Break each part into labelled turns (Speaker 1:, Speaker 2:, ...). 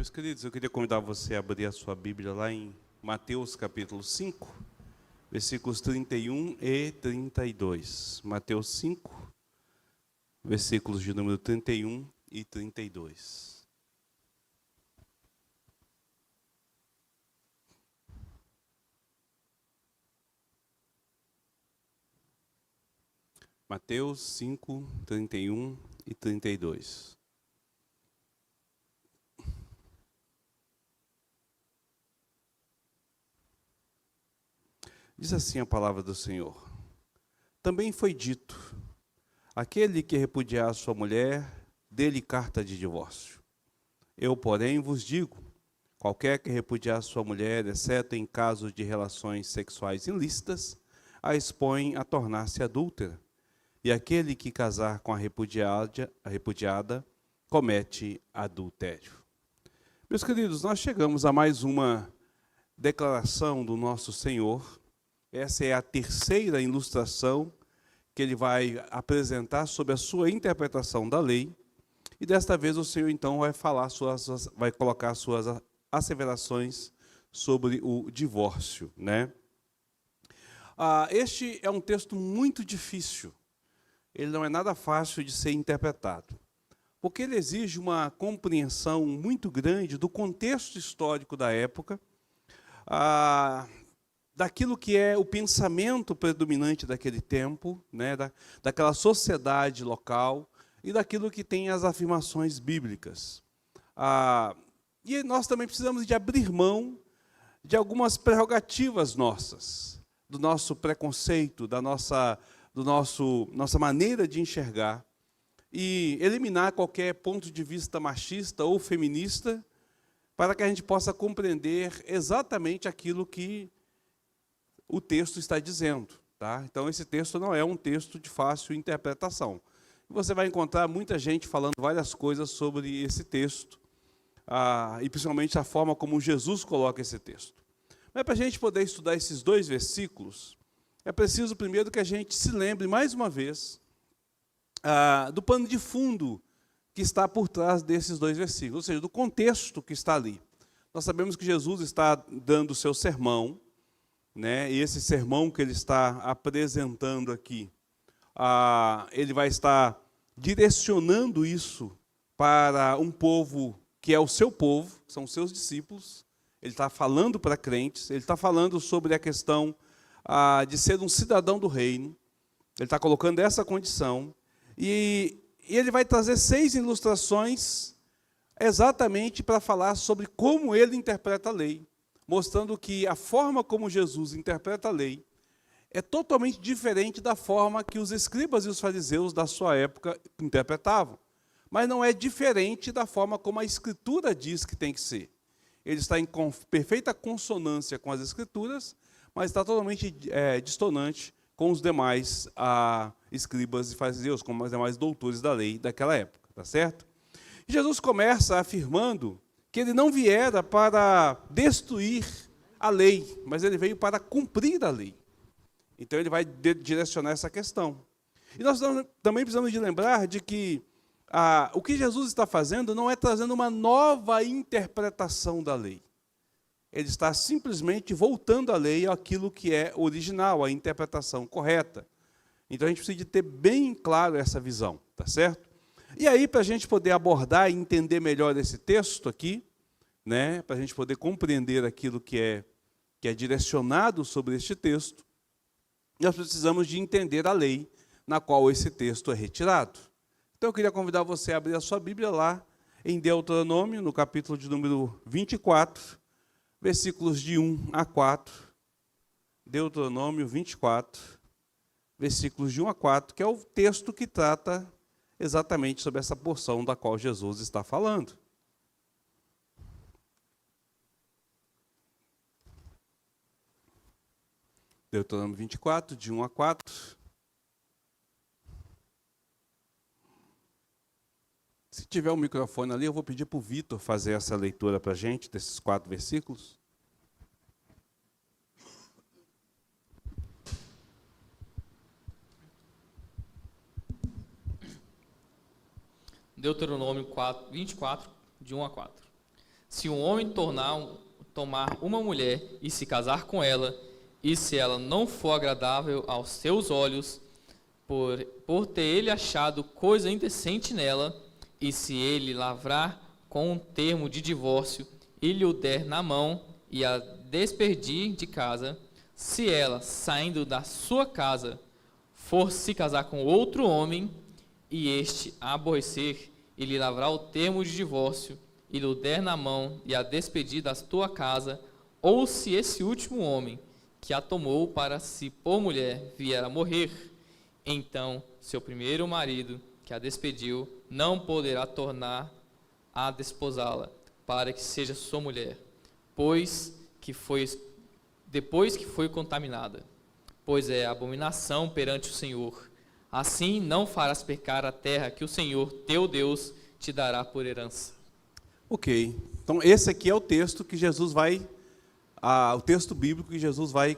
Speaker 1: Meus queridos, eu queria convidar você a abrir a sua Bíblia lá em Mateus capítulo 5, versículos 31 e 32. Mateus 5, versículos de número 31 e 32. Mateus 5, 31 e 32. Diz assim a palavra do Senhor. Também foi dito, aquele que repudiar sua mulher, dê-lhe carta de divórcio. Eu, porém, vos digo, qualquer que repudiar sua mulher, exceto em caso de relações sexuais ilícitas, a expõe a tornar-se adúltera. E aquele que casar com a repudiada comete adultério. Meus queridos, nós chegamos a mais uma declaração do nosso Senhor. Essa é a terceira ilustração que ele vai apresentar sobre a sua interpretação da lei. E desta vez o Senhor então vai colocar suas asseverações sobre o divórcio, né? Este é um texto muito difícil. Ele não é nada fácil de ser interpretado, porque ele exige uma compreensão muito grande do contexto histórico da época, daquilo que é o pensamento predominante daquele tempo, né, daquela sociedade local, e daquilo que tem as afirmações bíblicas. E nós também precisamos de abrir mão de algumas prerrogativas nossas, do nosso preconceito, da nossa maneira de enxergar, e eliminar qualquer ponto de vista machista ou feminista, para que a gente possa compreender exatamente aquilo que o texto está dizendo. Tá? Então, esse texto não é um texto de fácil interpretação. Você vai encontrar muita gente falando várias coisas sobre esse texto, e principalmente a forma como Jesus coloca esse texto. Mas para a gente poder estudar esses dois versículos, é preciso primeiro que a gente se lembre mais uma vez do pano de fundo que está por trás desses dois versículos, ou seja, do contexto que está ali. Nós sabemos que Jesus está dando o seu sermão, né? E esse sermão que ele está apresentando aqui, ele vai estar direcionando isso para um povo que é o seu povo, são os seus discípulos. Ele está falando para crentes, ele está falando sobre a questão de ser um cidadão do reino. Ele está colocando essa condição. E ele vai trazer 6 ilustrações exatamente para falar sobre como ele interpreta a lei, mostrando que a forma como Jesus interpreta a lei é totalmente diferente da forma que os escribas e os fariseus da sua época interpretavam. Mas não é diferente da forma como a Escritura diz que tem que ser. Ele está em perfeita consonância com as Escrituras, mas está totalmente dissonante com os demais escribas e fariseus, com os demais doutores da lei daquela época. Tá certo? E Jesus começa afirmando que ele não viera para destruir a lei, mas ele veio para cumprir a lei. Então ele vai direcionar essa questão. E nós também precisamos de lembrar de que o que Jesus está fazendo não é trazendo uma nova interpretação da lei. Ele está simplesmente voltando a lei àquilo que é original, a interpretação correta. Então a gente precisa de ter bem claro essa visão, tá certo? E aí, para a gente poder abordar e entender melhor esse texto aqui, né, para a gente poder compreender aquilo que é direcionado sobre este texto, nós precisamos de entender a lei na qual esse texto é retirado. Então eu queria convidar você a abrir a sua Bíblia lá em Deuteronômio, no capítulo de número 24, versículos de 1 a 4. Deuteronômio 24, versículos de 1 a 4, que é o texto que trata exatamente sobre essa porção da qual Jesus está falando. Deuteronômio 24, de 1 a 4. Se tiver um microfone ali, eu vou pedir para o Vitor fazer essa leitura para a gente, desses 4 versículos.
Speaker 2: Deuteronômio 24, de 1 a 4. Se um homem tomar uma mulher e se casar com ela, e se ela não for agradável aos seus olhos, por ter ele achado coisa indecente nela, e se ele lavrar com um termo de divórcio e lhe o der na mão e a despedir de casa, se ela, saindo da sua casa, for se casar com outro homem, e este a aborrecer e lhe lavrar o termo de divórcio e lhe o der na mão e a despedir da tua casa, ou se esse último homem que a tomou para si por mulher vier a morrer, então seu primeiro marido que a despediu não poderá tornar a desposá-la para que seja sua mulher, depois que foi contaminada, pois é abominação perante o Senhor. Assim não farás pecar a terra que o Senhor teu Deus te dará por herança.
Speaker 1: Ok, então esse aqui é o texto que Jesus vai, o texto bíblico que Jesus vai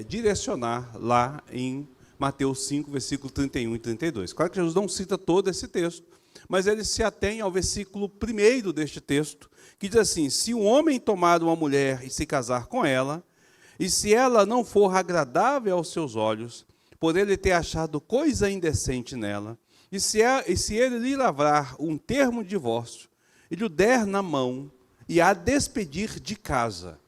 Speaker 1: direcionar lá em Mateus 5, versículo 31 e 32. Claro que Jesus não cita todo esse texto, mas ele se atém ao versículo 1 deste texto, que diz assim: se um homem tomar uma mulher e se casar com ela, e se ela não for agradável aos seus olhos, por ele ter achado coisa indecente nela, e se ele lhe lavrar um termo de divórcio, e lhe o der na mão, e a despedir de casa.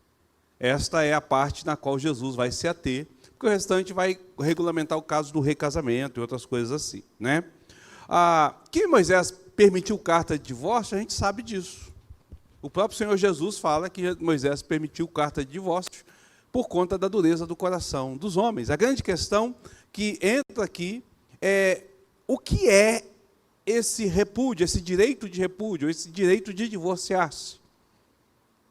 Speaker 1: Esta é a parte na qual Jesus vai se ater, porque o restante vai regulamentar o caso do recasamento e outras coisas assim, né? Que Moisés permitiu carta de divórcio, a gente sabe disso. O próprio Senhor Jesus fala que Moisés permitiu carta de divórcio por conta da dureza do coração dos homens. A grande questão que entra aqui é o que é esse repúdio, esse direito de repúdio, esse direito de divorciar-se.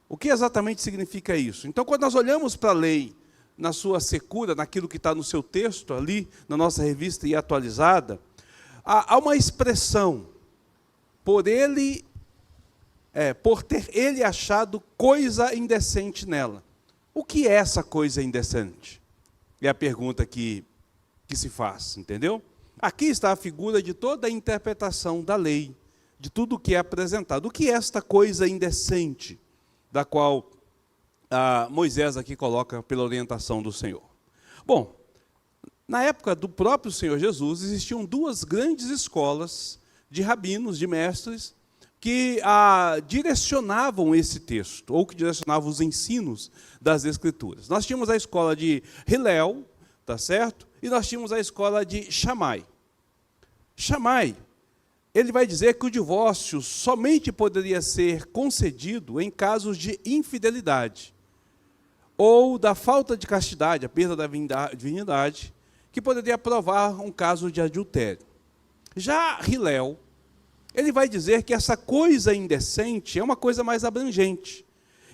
Speaker 1: O que exatamente significa isso? Então, quando nós olhamos para a lei, na sua secura, naquilo que está no seu texto ali, na nossa revista e atualizada, há uma expressão, por ter ele achado coisa indecente nela. O que é essa coisa indecente? É a pergunta que se faz, entendeu? Aqui está a figura de toda a interpretação da lei, de tudo o que é apresentado. O que é esta coisa indecente, da qual Moisés aqui coloca pela orientação do Senhor? Bom, na época do próprio Senhor Jesus, existiam duas grandes escolas de rabinos, de mestres, que direcionavam esse texto, ou que direcionavam os ensinos das Escrituras. Nós tínhamos a escola de Hillel, tá certo? E nós tínhamos a escola de Shammai. Shammai, ele vai dizer que o divórcio somente poderia ser concedido em casos de infidelidade, ou da falta de castidade, a perda da divindade, que poderia provar um caso de adultério. Já Hillel, ele vai dizer que essa coisa indecente é uma coisa mais abrangente.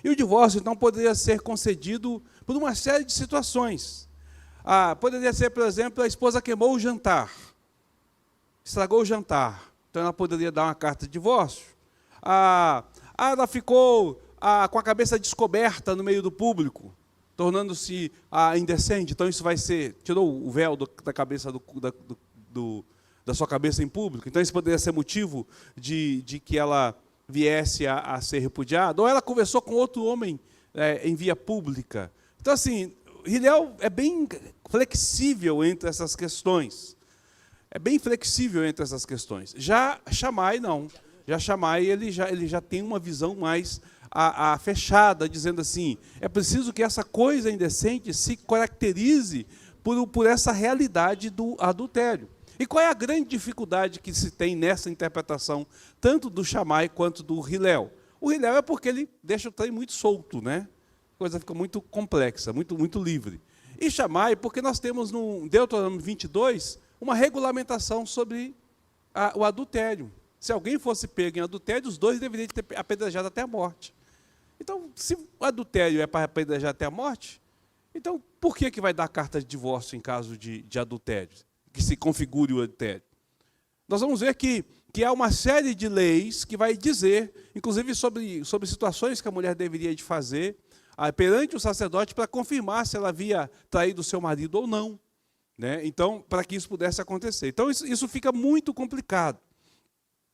Speaker 1: E o divórcio, então, poderia ser concedido por uma série de situações. Poderia ser, por exemplo, a esposa queimou o jantar, estragou o jantar, então ela poderia dar uma carta de divórcio. Ela ficou com a cabeça descoberta no meio do público, tornando-se indecente, então isso vai ser, tirou o véu da cabeça da sua cabeça em público, então isso poderia ser motivo de que ela viesse a ser repudiada, ou ela conversou com outro homem em via pública. Então, assim, Hillel é bem flexível entre essas questões. É bem flexível entre essas questões. Já Shammai, não. Já Shammai, ele já tem uma visão mais fechada, dizendo assim, é preciso que essa coisa indecente se caracterize por essa realidade do adultério. E qual é a grande dificuldade que se tem nessa interpretação, tanto do Shammai quanto do Hillel? O Hillel é porque ele deixa o trem muito solto, né? A coisa fica muito complexa, muito livre. E Shammai, porque nós temos no Deuteronômio 22 uma regulamentação sobre o adultério. Se alguém fosse pego em adultério, os dois deveriam ter apedrejado até a morte. Então, se o adultério é para apedrejar até a morte, então por que vai dar carta de divórcio em caso de adultério? Que se configure o adultério? Nós vamos ver que há uma série de leis que vai dizer, inclusive sobre situações que a mulher deveria de fazer perante o sacerdote para confirmar se ela havia traído o seu marido ou não, né? Então, para que isso pudesse acontecer. Então, isso fica muito complicado.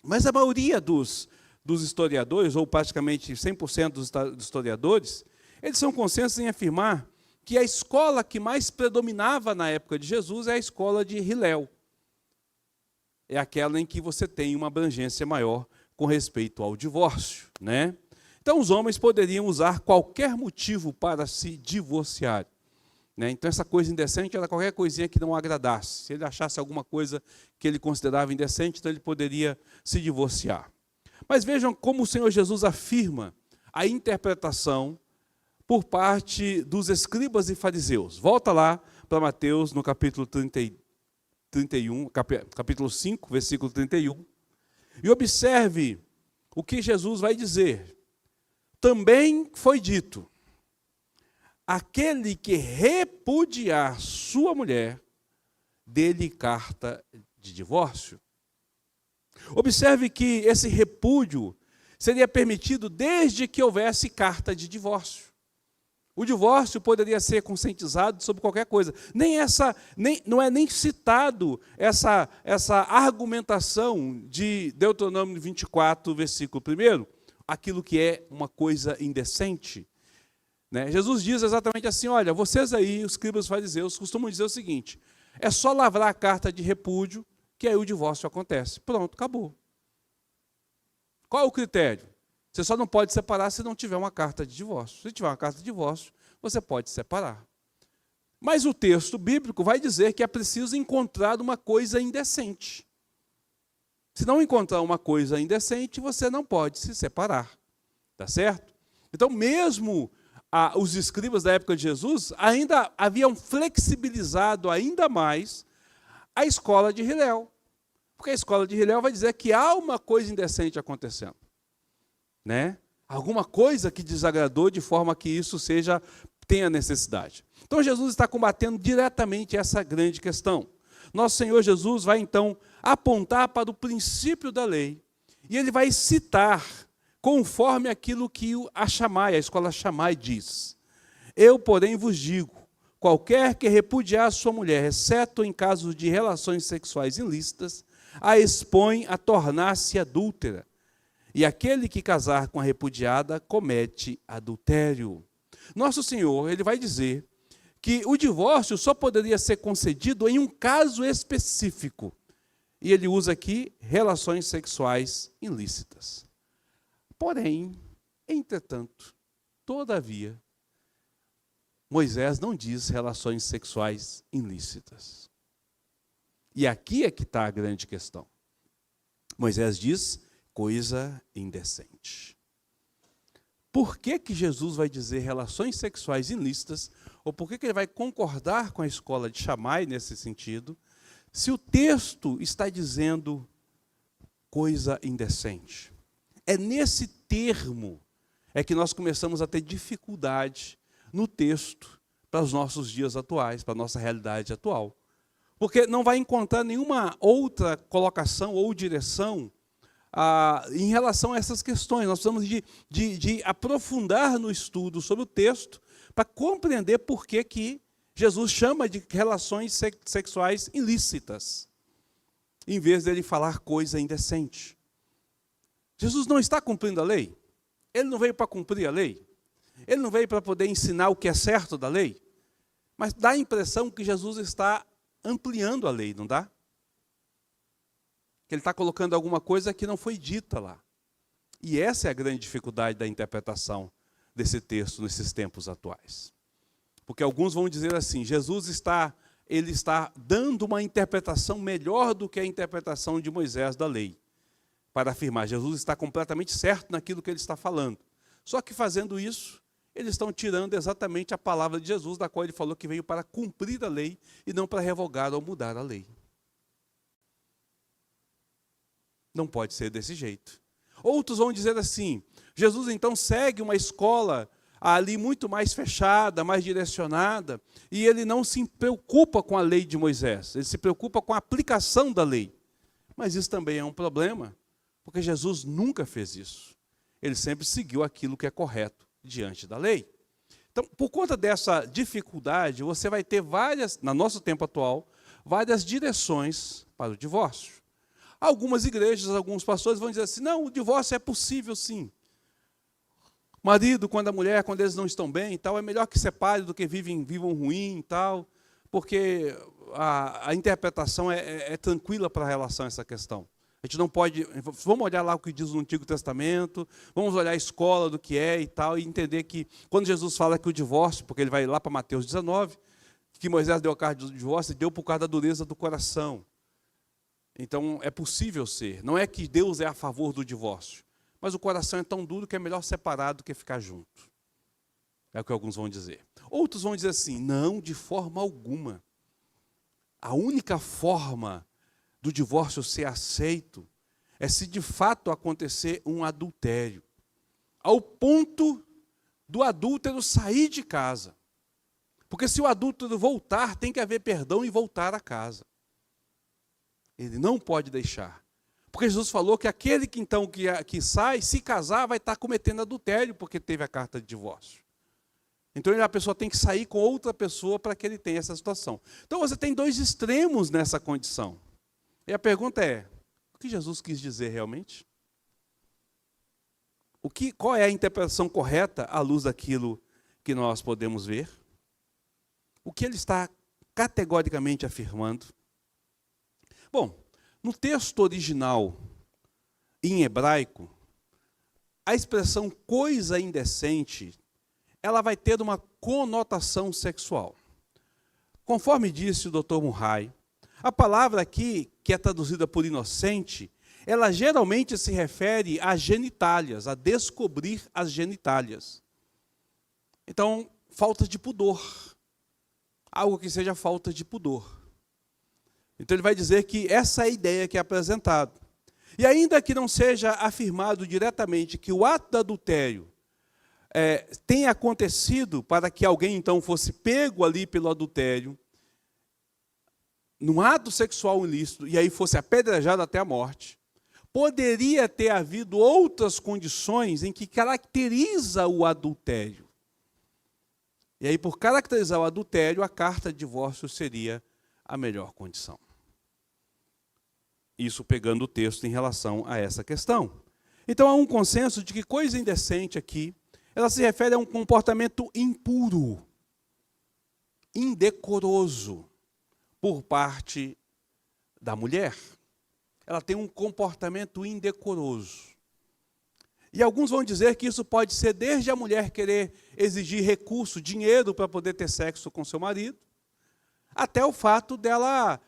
Speaker 1: Mas a maioria dos dos historiadores, ou praticamente 100% dos historiadores, eles são consensos em afirmar que a escola que mais predominava na época de Jesus é a escola de Hillel. É aquela em que você tem uma abrangência maior com respeito ao divórcio, né? Então, os homens poderiam usar qualquer motivo para se divorciar, né? Então, essa coisa indecente era qualquer coisinha que não agradasse. Se ele achasse alguma coisa que ele considerava indecente, então ele poderia se divorciar. Mas vejam como o Senhor Jesus afirma a interpretação por parte dos escribas e fariseus. Volta lá para Mateus, no capítulo 31, capítulo 5, versículo 31, e observe o que Jesus vai dizer. Também foi dito: aquele que repudiar sua mulher, dê-lhe carta de divórcio. Observe que esse repúdio seria permitido desde que houvesse carta de divórcio. O divórcio poderia ser conscientizado sobre qualquer coisa. Não é nem citado essa argumentação de Deuteronômio 24, versículo 1, aquilo que é uma coisa indecente. Né? Jesus diz exatamente assim: olha, vocês aí, os escribas e fariseus, costumam dizer o seguinte: é só lavrar a carta de repúdio, que aí o divórcio acontece. Pronto, acabou. Qual é o critério? Você só não pode separar se não tiver uma carta de divórcio. Se tiver uma carta de divórcio, você pode separar. Mas o texto bíblico vai dizer que é preciso encontrar uma coisa indecente. Se não encontrar uma coisa indecente, você não pode se separar. Tá certo? Então, mesmo os escribas da época de Jesus ainda haviam flexibilizado ainda mais a escola de Hillel. Porque a escola de Hillel vai dizer que há uma coisa indecente acontecendo. Né? Alguma coisa que desagradou de forma que isso tenha necessidade. Então Jesus está combatendo diretamente essa grande questão. Nosso Senhor Jesus vai então apontar para o princípio da lei e ele vai citar conforme aquilo que a escola Shammai diz. Eu, porém, vos digo: qualquer que repudiar sua mulher, exceto em caso de relações sexuais ilícitas, a expõe a tornar-se adúltera. E aquele que casar com a repudiada comete adultério. Nosso Senhor, ele vai dizer que o divórcio só poderia ser concedido em um caso específico. E ele usa aqui relações sexuais ilícitas. Porém, entretanto, todavia, Moisés não diz relações sexuais ilícitas. E aqui é que está a grande questão. Moisés diz coisa indecente. Por que Jesus vai dizer relações sexuais ilícitas, ou por que ele vai concordar com a escola de Shammai nesse sentido, se o texto está dizendo coisa indecente? É nesse termo que nós começamos a ter dificuldade no texto para os nossos dias atuais, para a nossa realidade atual. Porque não vai encontrar nenhuma outra colocação ou direção em relação a essas questões. Nós precisamos de aprofundar no estudo sobre o texto para compreender por que Jesus chama de relações sexuais ilícitas, em vez dele falar coisa indecente. Jesus não está cumprindo a lei? Ele não veio para cumprir a lei? Ele não veio para poder ensinar o que é certo da lei? Mas dá a impressão que Jesus está ampliando a lei, não dá? Que ele está colocando alguma coisa que não foi dita lá. E essa é a grande dificuldade da interpretação desse texto nesses tempos atuais. Porque alguns vão dizer assim: Jesus está dando uma interpretação melhor do que a interpretação de Moisés da lei, para afirmar Jesus está completamente certo naquilo que ele está falando. Só que fazendo isso, eles estão tirando exatamente a palavra de Jesus, da qual ele falou que veio para cumprir a lei e não para revogar ou mudar a lei. Não pode ser desse jeito. Outros vão dizer assim: Jesus então segue uma escola ali muito mais fechada, mais direcionada, e ele não se preocupa com a lei de Moisés, ele se preocupa com a aplicação da lei. Mas isso também é um problema, porque Jesus nunca fez isso. Ele sempre seguiu aquilo que é correto diante da lei. Então, por conta dessa dificuldade, você vai ter no nosso tempo atual, várias direções para o divórcio. Algumas igrejas, alguns pastores vão dizer assim, não, o divórcio é possível sim. O marido, quando a mulher, quando eles não estão bem e tal, é melhor que separe do que vivam ruim e tal, porque a interpretação é tranquila para a relação a essa questão. A gente não pode, vamos olhar lá o que diz no Antigo Testamento, vamos olhar a escola do que é e tal, e entender que quando Jesus fala que o divórcio, porque ele vai lá para Mateus 19, que Moisés deu a carta do divórcio, e deu por causa da dureza do coração. Então, é possível ser. Não é que Deus é a favor do divórcio, mas o coração é tão duro que é melhor separar do que ficar junto. É o que alguns vão dizer. Outros vão dizer assim, não, de forma alguma. A única forma do divórcio ser aceito é se de fato acontecer um adultério, ao ponto do adúltero sair de casa. Porque se o adúltero voltar, tem que haver perdão e voltar a casa. Ele não pode deixar. Porque Jesus falou que aquele que sai, se casar, vai estar cometendo adultério, porque teve a carta de divórcio. Então a pessoa tem que sair com outra pessoa para que ele tenha essa situação. Então você tem dois extremos nessa condição. E a pergunta é, o que Jesus quis dizer realmente? Qual é a interpretação correta à luz daquilo que nós podemos ver? O que ele está categoricamente afirmando? Bom, no texto original, em hebraico, a expressão coisa indecente, ela vai ter uma conotação sexual. Conforme disse o Dr. Murray, a palavra aqui, que é traduzida por inocente, ela geralmente se refere às genitálias, a descobrir as genitálias. Então, falta de pudor. Algo que seja falta de pudor. Então ele vai dizer que essa é a ideia que é apresentada. E ainda que não seja afirmado diretamente que o ato do adultério tenha acontecido para que alguém então fosse pego ali pelo adultério, num ato sexual ilícito, e aí fosse apedrejado até a morte, poderia ter havido outras condições em que caracteriza o adultério. E aí, por caracterizar o adultério, a carta de divórcio seria a melhor condição. Isso pegando o texto em relação a essa questão. Então, há um consenso de que coisa indecente aqui, ela se refere a um comportamento impuro, indecoroso, por parte da mulher. Ela tem um comportamento indecoroso. E alguns vão dizer que isso pode ser desde a mulher querer exigir recurso, dinheiro para poder ter sexo com seu marido, até o fato dela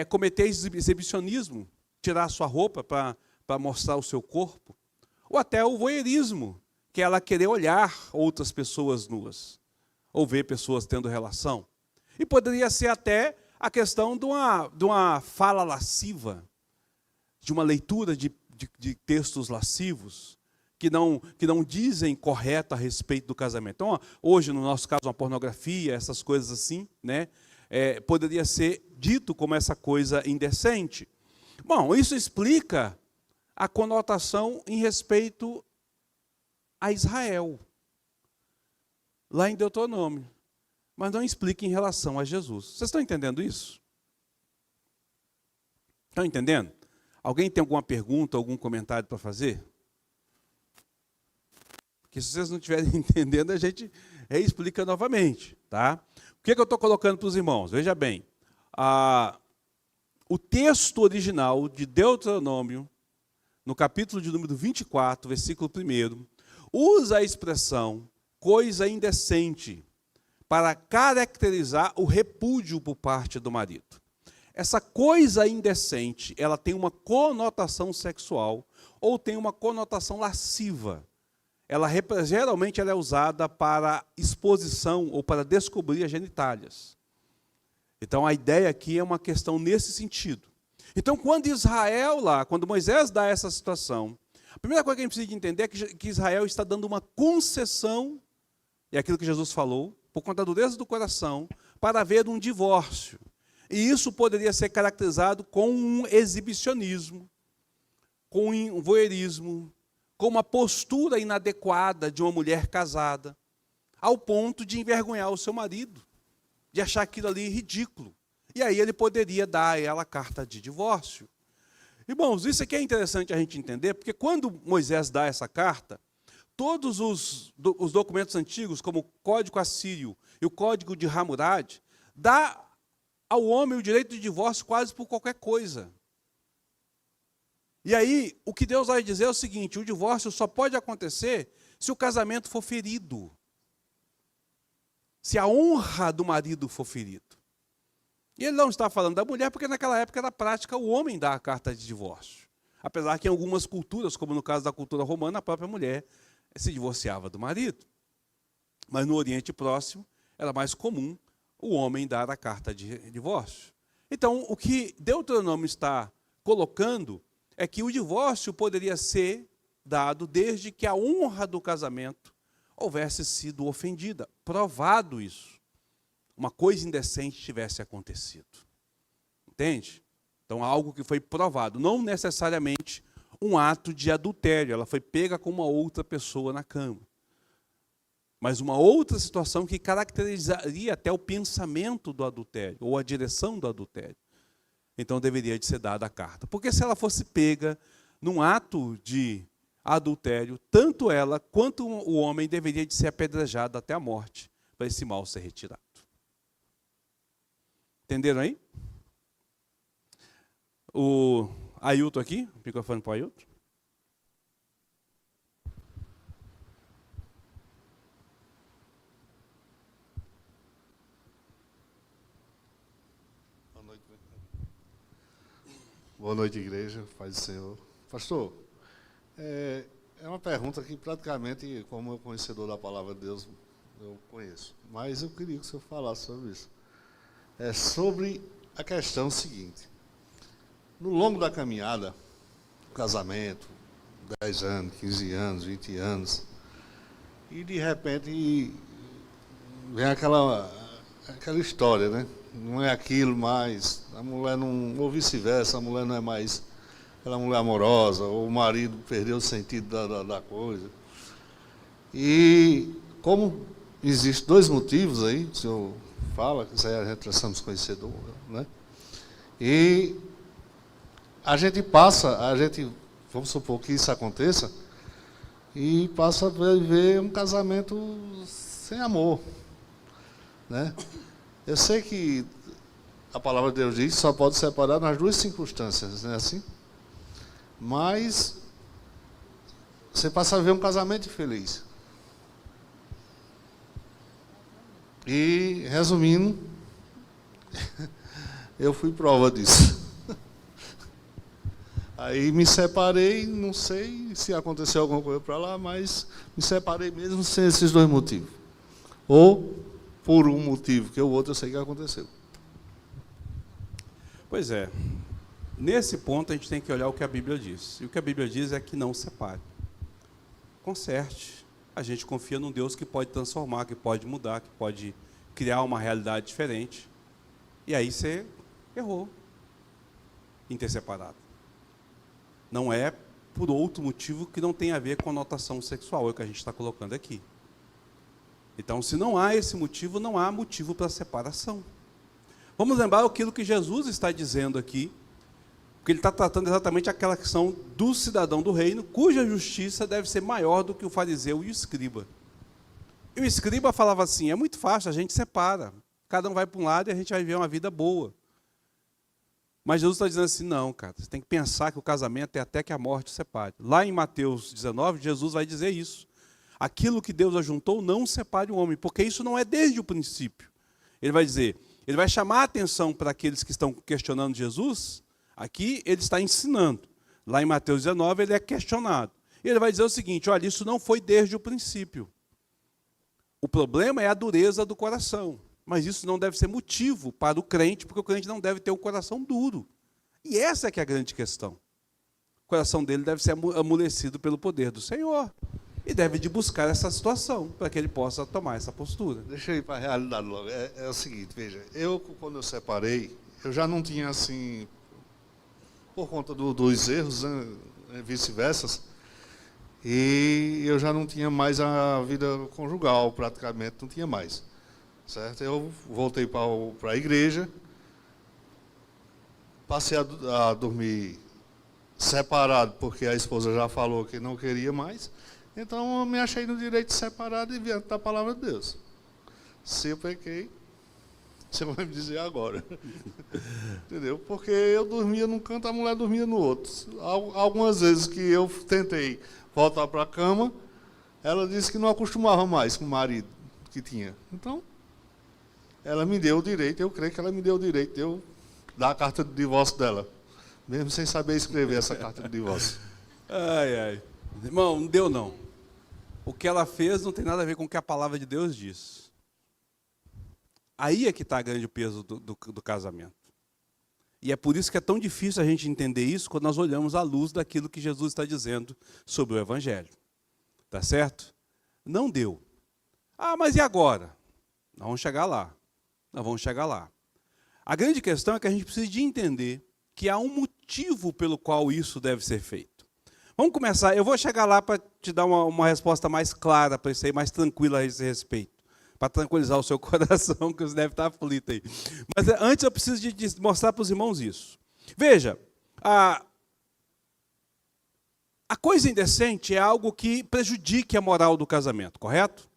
Speaker 1: cometer exibicionismo, tirar sua roupa para mostrar o seu corpo, ou até o voyeurismo, que é ela querer olhar outras pessoas nuas, ou ver pessoas tendo relação. E poderia ser até a questão de uma fala lasciva, de uma leitura de textos lascivos, que não dizem correto a respeito do casamento. Então, hoje, no nosso caso, uma pornografia, essas coisas assim, né, poderia ser dito como essa coisa indecente. Bom, isso explica a conotação em respeito a Israel, lá em Deuteronômio, mas não explica em relação a Jesus. Vocês estão entendendo isso? Estão entendendo? Alguém tem alguma pergunta, algum comentário para fazer? Porque se vocês não estiverem entendendo, a gente reexplica novamente. Tá? O que eu estou colocando para os irmãos? Veja bem, o texto original de Deuteronômio, no capítulo de número 24, versículo 1, usa a expressão coisa indecente para caracterizar o repúdio por parte do marido. Essa coisa indecente, ela tem uma conotação sexual ou tem uma conotação lasciva. Geralmente ela é usada para exposição ou para descobrir as genitálias. Então a ideia aqui é uma questão nesse sentido. Então quando Moisés dá essa situação, a primeira coisa que a gente precisa entender é que Israel está dando uma concessão, é aquilo que Jesus falou, por conta da dureza do coração, para haver um divórcio. E isso poderia ser caracterizado com um exibicionismo, com um voyeurismo, com uma postura inadequada de uma mulher casada, ao ponto de envergonhar o seu marido, de achar aquilo ali ridículo. E aí ele poderia dar a ela a carta de divórcio. Irmãos, isso aqui é interessante a gente entender, porque quando Moisés dá essa carta, todos os documentos antigos, como o Código Assírio e o Código de Hammurabi, dá ao homem o direito de divórcio quase por qualquer coisa. E aí, o que Deus vai dizer é o seguinte: o divórcio só pode acontecer se o casamento for ferido. Se a honra do marido for ferido. E ele não está falando da mulher, porque naquela época era prática o homem dar a carta de divórcio. Apesar que em algumas culturas, como no caso da cultura romana, a própria mulher se divorciava do marido. Mas no Oriente Próximo, era mais comum o homem dar a carta de divórcio. Então, o que Deuteronômio está colocando é que o divórcio poderia ser dado desde que a honra do casamento houvesse sido ofendida. Provado isso. Uma coisa indecente tivesse acontecido. Entende? Então, algo que foi provado. Não necessariamente um ato de adultério. Ela foi pega com uma outra pessoa na cama. Mas uma outra situação que caracterizaria até o pensamento do adultério, ou a direção do adultério. Então, deveria de ser dada a carta. Porque se ela fosse pega num ato de adultério, tanto ela quanto o homem deveria de ser apedrejado até a morte, para esse mal ser retirado. Entenderam aí? O Ailton aqui, o microfone para o Ailton.
Speaker 3: Boa noite, igreja, paz do Senhor. Pastor, é uma pergunta que praticamente, como eu conhecedor da palavra de Deus, eu conheço. Mas eu queria que o senhor falasse sobre isso. É sobre a questão seguinte. No longo da caminhada, casamento, 10 anos, 15 anos, 20 anos, e de repente vem aquela história, né? Não é aquilo mais, a mulher não, ou vice-versa, a mulher não é mais aquela mulher amorosa, ou o marido perdeu o sentido da coisa. E como existem dois motivos aí, o senhor fala, que isso aí a gente somos conhecedor, né? E a gente vamos supor que isso aconteça, e passa a viver um casamento sem amor, né? Eu sei que a palavra de Deus diz que só pode separar nas duas circunstâncias, não é assim? Mas você passa a ver um casamento infeliz. E, resumindo, eu fui prova disso. Aí me separei, não sei se aconteceu alguma coisa para lá, mas me separei mesmo sem esses dois motivos. Ou por um motivo, que o outro eu sei que aconteceu.
Speaker 1: Pois é. Nesse ponto a gente tem que olhar o que a Bíblia diz. E o que a Bíblia diz é que não separe. Conserte. A gente confia num Deus que pode transformar, que pode mudar, que pode criar uma realidade diferente. E aí você errou em ter separado. Não é por outro motivo que não tem a ver com conotação sexual, é o que a gente está colocando aqui. Então, se não há esse motivo, não há motivo para separação. Vamos lembrar aquilo que Jesus está dizendo aqui, porque ele está tratando exatamente aquela questão do cidadão do reino, cuja justiça deve ser maior do que o fariseu e o escriba. E o escriba falava assim: é muito fácil, a gente separa, cada um vai para um lado e a gente vai viver uma vida boa. Mas Jesus está dizendo assim: não, cara, você tem que pensar que o casamento é até que a morte separe. Lá em Mateus 19, Jesus vai dizer isso. Aquilo que Deus ajuntou, não separe o homem, porque isso não é desde o princípio. Ele vai dizer, ele vai chamar a atenção para aqueles que estão questionando Jesus. Aqui ele está ensinando. Lá em Mateus 19 ele é questionado. E ele vai dizer o seguinte: olha, isso não foi desde o princípio. O problema é a dureza do coração. Mas isso não deve ser motivo para o crente, porque o crente não deve ter um coração duro. E essa é que é a grande questão. O coração dele deve ser amolecido pelo poder do Senhor. E deve de buscar essa situação, para que ele possa tomar essa postura.
Speaker 3: Deixa eu ir para a realidade logo. É o seguinte, veja, quando eu separei, eu já não tinha assim, por conta dos erros, né, vice-versa, e eu já não tinha mais a vida conjugal, praticamente não tinha mais. Certo? Eu voltei para a igreja, passei a dormir separado, porque a esposa já falou que não queria mais. Então eu me achei no direito de separado e diante da palavra de Deus. Se eu pequei, você vai me dizer agora. Entendeu? Porque eu dormia num canto, a mulher dormia no outro. Algumas vezes que eu tentei voltar para a cama, ela disse que não acostumava mais com o marido que tinha. Então, ela me deu o direito, eu creio que ela me deu o direito de eu dar a carta de divórcio dela. Mesmo sem saber escrever essa carta de divórcio.
Speaker 1: Ai, ai. Irmão, não deu não. O que ela fez não tem nada a ver com o que a palavra de Deus diz. Aí é que está grande o peso do casamento. E é por isso que é tão difícil a gente entender isso quando nós olhamos à luz daquilo que Jesus está dizendo sobre o Evangelho. Tá certo? Não deu. Ah, mas e agora? Nós vamos chegar lá. Nós vamos chegar lá. A grande questão é que a gente precisa de entender que há um motivo pelo qual isso deve ser feito. Vamos começar. Eu vou chegar lá para te dar uma resposta mais clara, para isso aí, mais tranquila a esse respeito. Para tranquilizar o seu coração, que você deve estar aflito aí. Mas antes eu preciso de mostrar para os irmãos isso. Veja, a coisa indecente é algo que prejudique a moral do casamento, correto?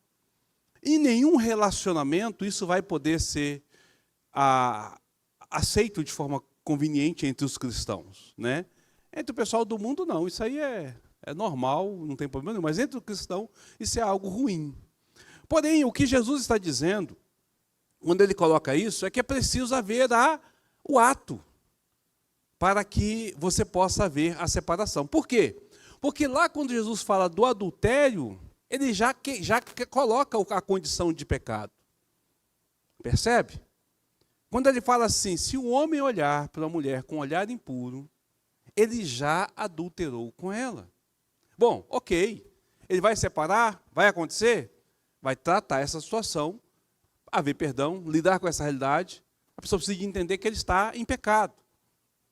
Speaker 1: Em nenhum relacionamento isso vai poder ser aceito de forma conveniente entre os cristãos, né? Entre o pessoal do mundo, não. Isso aí é normal, não tem problema nenhum. Mas entre o cristão, isso é algo ruim. Porém, o que Jesus está dizendo, quando ele coloca isso, é que é preciso haver o ato para que você possa haver a separação. Por quê? Porque lá quando Jesus fala do adultério, ele já coloca a condição de pecado. Percebe? Quando ele fala assim, se o homem olhar para a mulher com um olhar impuro, ele já adulterou com ela. Bom, ok. Ele vai separar? Vai acontecer? Vai tratar essa situação, haver perdão, lidar com essa realidade. A pessoa precisa entender que ele está em pecado.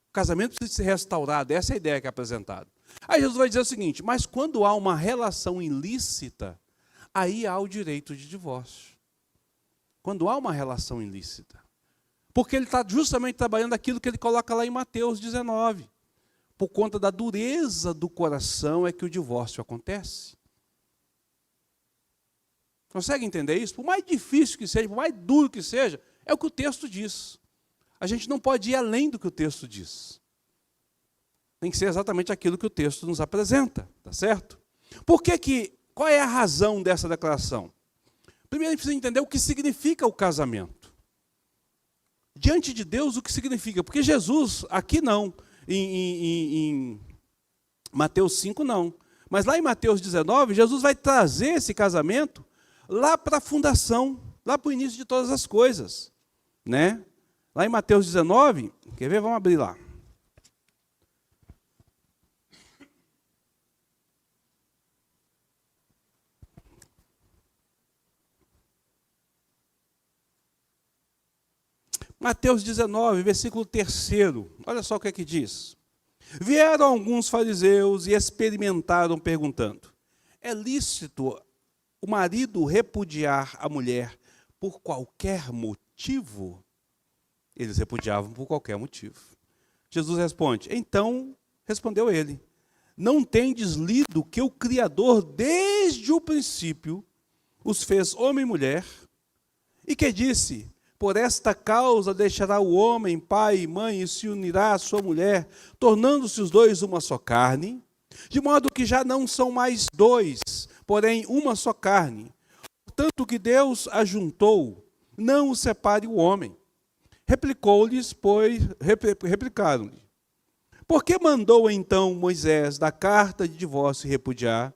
Speaker 1: O casamento precisa ser restaurado, essa é a ideia que é apresentada. Aí Jesus vai dizer o seguinte, mas quando há uma relação ilícita, aí há o direito de divórcio. Quando há uma relação ilícita. Porque ele está justamente trabalhando aquilo que ele coloca lá em Mateus 19. Por conta da dureza do coração é que o divórcio acontece. Consegue entender isso? Por mais difícil que seja, por mais duro que seja, é o que o texto diz. A gente não pode ir além do que o texto diz. Tem que ser exatamente aquilo que o texto nos apresenta, tá certo? Qual é a razão dessa declaração? Primeiro a gente precisa entender o que significa o casamento. Diante de Deus, o que significa? Porque Jesus, aqui não, em Mateus 5 não, mas lá em Mateus 19, Jesus vai trazer esse casamento lá para a fundação, lá para o início de todas as coisas, né? Lá em Mateus 19, quer ver? Vamos abrir lá. Mateus 19, versículo 3, olha só o que é que diz. Vieram alguns fariseus e experimentaram perguntando, é lícito o marido repudiar a mulher por qualquer motivo? Eles repudiavam por qualquer motivo. Jesus responde, então, respondeu ele, não tendes lido que o Criador, desde o princípio, os fez homem e mulher, e que disse, por esta causa deixará o homem, pai e mãe, e se unirá à sua mulher, tornando-se os dois uma só carne, de modo que já não são mais dois, porém uma só carne. Portanto, o que Deus ajuntou, não o separe o homem. Replicaram-lhe, por que mandou então Moisés dar carta de divórcio e repudiar?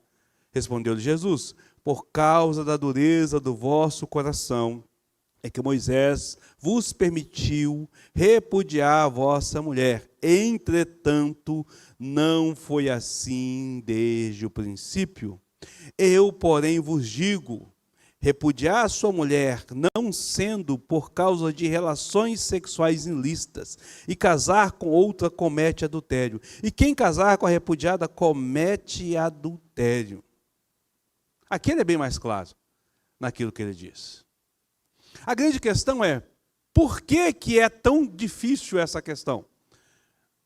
Speaker 1: Respondeu-lhe Jesus, por causa da dureza do vosso coração, é que Moisés vos permitiu repudiar a vossa mulher. Entretanto, não foi assim desde o princípio. Eu, porém, vos digo, repudiar a sua mulher, não sendo por causa de relações sexuais ilícitas, e casar com outra comete adultério. E quem casar com a repudiada comete adultério. Aqui ele é bem mais claro naquilo que ele diz. A grande questão é, por que é tão difícil essa questão?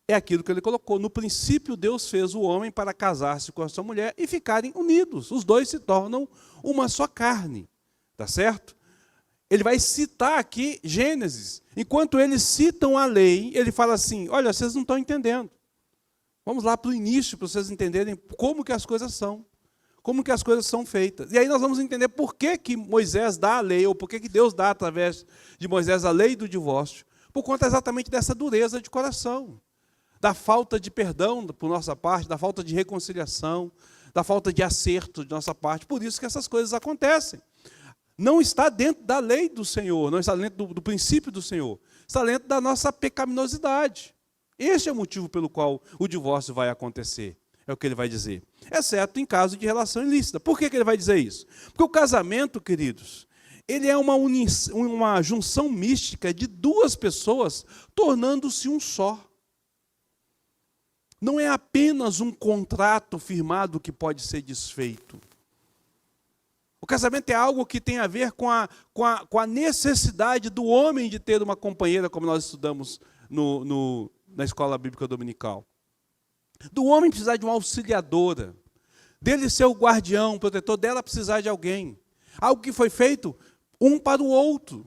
Speaker 1: É aquilo que ele colocou. No princípio, Deus fez o homem para casar-se com a sua mulher e ficarem unidos. Os dois se tornam uma só carne. Tá certo? Ele vai citar aqui Gênesis. Enquanto eles citam a lei, ele fala assim, olha, vocês não estão entendendo. Vamos lá para o início, para vocês entenderem como que as coisas são. Como que as coisas são feitas. E aí nós vamos entender por que Moisés dá a lei, ou por que Deus dá, através de Moisés, a lei do divórcio. Por conta exatamente dessa dureza de coração. Da falta de perdão por nossa parte, da falta de reconciliação, da falta de acerto de nossa parte. Por isso que essas coisas acontecem. Não está dentro da lei do Senhor, não está dentro do princípio do Senhor. Está dentro da nossa pecaminosidade. Este é o motivo pelo qual o divórcio vai acontecer. É o que ele vai dizer. Exceto em caso de relação ilícita. Por que ele vai dizer isso? Porque o casamento, queridos, ele é uma junção mística de duas pessoas tornando-se um só. Não é apenas um contrato firmado que pode ser desfeito. O casamento é algo que tem a ver com a necessidade do homem de ter uma companheira, como nós estudamos na escola bíblica dominical. Do homem precisar de uma auxiliadora, dele ser o guardião, o protetor, dela precisar de alguém. Algo que foi feito um para o outro.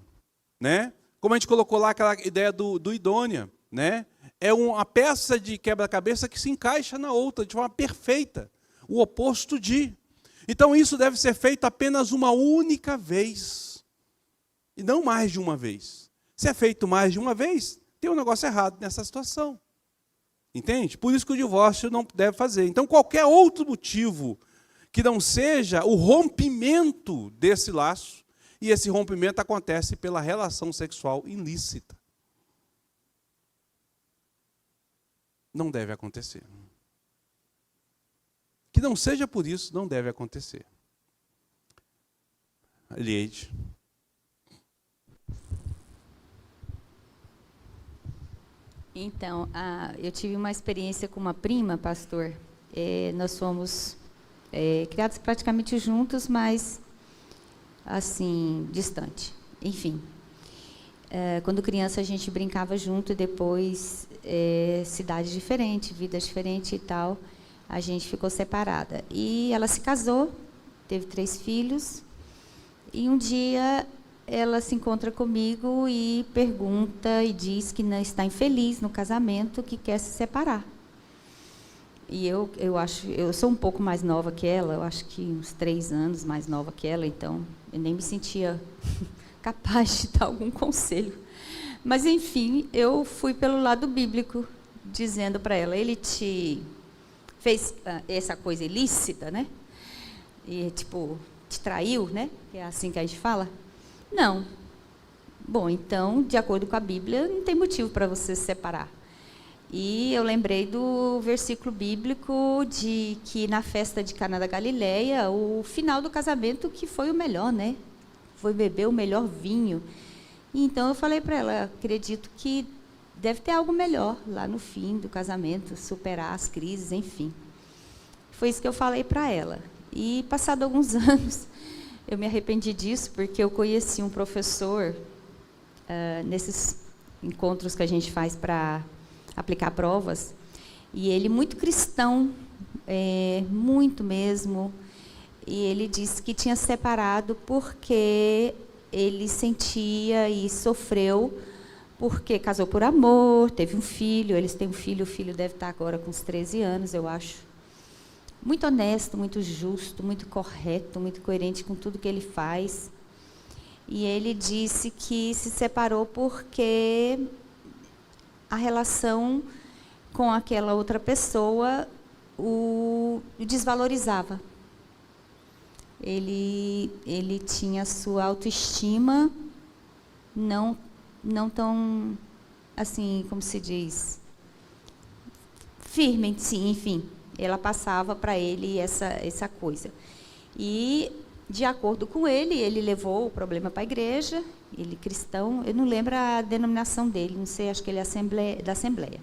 Speaker 1: Né? Como a gente colocou lá aquela ideia do idônea. Né? É uma peça de quebra-cabeça que se encaixa na outra, de forma perfeita. O oposto de. Então isso deve ser feito apenas uma única vez. E não mais de uma vez. Se é feito mais de uma vez, tem um negócio errado nessa situação. Entende? Por isso que o divórcio não deve fazer. Então qualquer outro motivo que não seja o rompimento desse laço, e esse rompimento acontece pela relação sexual ilícita. Não deve acontecer. Que não seja por isso, não deve acontecer. Elieide.
Speaker 4: Então, eu tive uma experiência com uma prima, pastor. Nós fomos criados praticamente juntos, mas assim, distante. Enfim, quando criança a gente brincava junto e depois, cidade diferente, vida diferente e tal, a gente ficou separada. E ela se casou, teve 3 filhos, e um dia ela se encontra comigo e pergunta e diz que não está infeliz no casamento, que quer se separar. E eu sou um pouco mais nova que ela, eu acho que uns 3 anos mais nova que ela, então eu nem me sentia capaz de dar algum conselho. Mas, enfim, eu fui pelo lado bíblico, dizendo para ela, ele te fez essa coisa ilícita, né? E, tipo, te traiu, né? É assim que a gente fala? Não. Bom, então, de acordo com a Bíblia, não tem motivo para você se separar. E eu lembrei do versículo bíblico de que na festa de Caná da Galileia, o final do casamento que foi o melhor, né? Foi beber o melhor vinho. E então eu falei para ela, acredito que deve ter algo melhor lá no fim do casamento, superar as crises, enfim. Foi isso que eu falei para ela. E, passado alguns anos, eu me arrependi disso, porque eu conheci um professor, nesses encontros que a gente faz para aplicar provas, e ele muito cristão, muito mesmo, e ele disse que tinha separado porque ele sentia e sofreu, porque casou por amor, teve um filho, eles têm um filho, o filho deve estar agora com uns 13 anos, eu acho. Muito honesto, muito justo, muito correto, muito coerente com tudo que ele faz. E ele disse que se separou porque a relação com aquela outra pessoa o desvalorizava. Ele tinha sua autoestima não tão, assim, como se diz, firme, sim, enfim. Ela passava para ele essa coisa. E, de acordo com ele levou o problema para a igreja, ele cristão, eu não lembro a denominação dele, não sei, acho que ele é da Assembleia.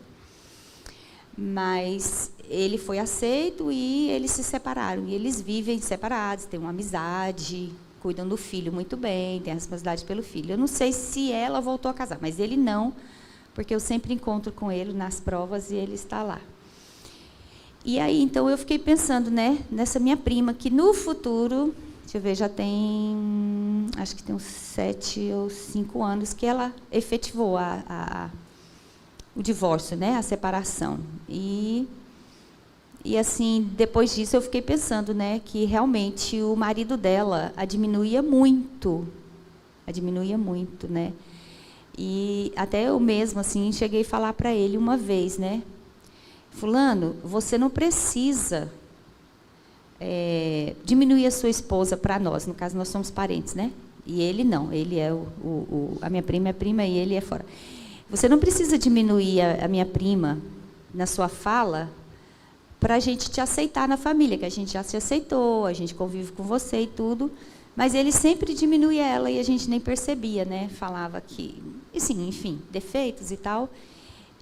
Speaker 4: Mas ele foi aceito e eles se separaram. E eles vivem separados, têm uma amizade, cuidam do filho muito bem, têm a responsabilidade pelo filho. Eu não sei se ela voltou a casar, mas ele não, porque eu sempre encontro com ele nas provas e ele está lá. E aí, então, eu fiquei pensando, né, nessa minha prima, que no futuro, deixa eu ver, já tem, acho que tem uns 7 ou 5 anos que ela efetivou o divórcio, né, a separação. E assim, depois disso eu fiquei pensando, né, que realmente o marido dela a diminuía muito, né. E até eu mesma, assim, cheguei a falar para ele uma vez, né, fulano, você não precisa diminuir a sua esposa para nós, no caso nós somos parentes, né, e ele não, ele é a minha prima é prima e ele é fora. Você não precisa diminuir a minha prima na sua fala para a gente te aceitar na família, que a gente já se aceitou, a gente convive com você e tudo, mas ele sempre diminuía ela e a gente nem percebia, né? Falava que, assim, enfim, defeitos e tal.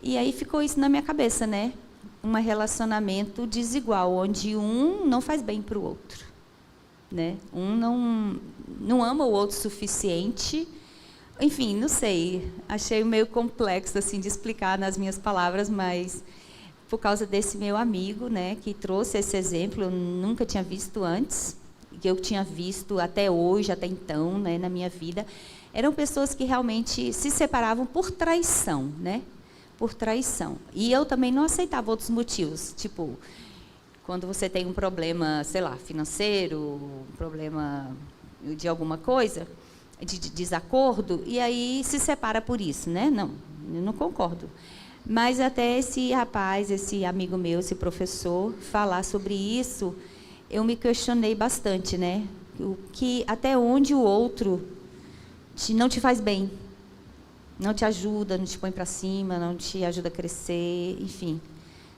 Speaker 4: E aí ficou isso na minha cabeça, né? Um relacionamento desigual, onde um não faz bem para o outro, né? Um não ama o outro o suficiente. Enfim, não sei, achei meio complexo assim de explicar nas minhas palavras, mas por causa desse meu amigo, né, que trouxe esse exemplo, eu nunca tinha visto antes, que eu tinha visto até hoje, até então, né, na minha vida, eram pessoas que realmente se separavam por traição, né, por traição. E eu também não aceitava outros motivos, tipo, quando você tem um problema, sei lá, financeiro, um problema de alguma coisa, de desacordo, e aí se separa por isso, né? Não, eu não concordo. Mas até esse rapaz, esse amigo meu, esse professor, falar sobre isso, eu me questionei bastante, né? Até onde o outro não te faz bem, não te ajuda, não te põe para cima, não te ajuda a crescer, enfim.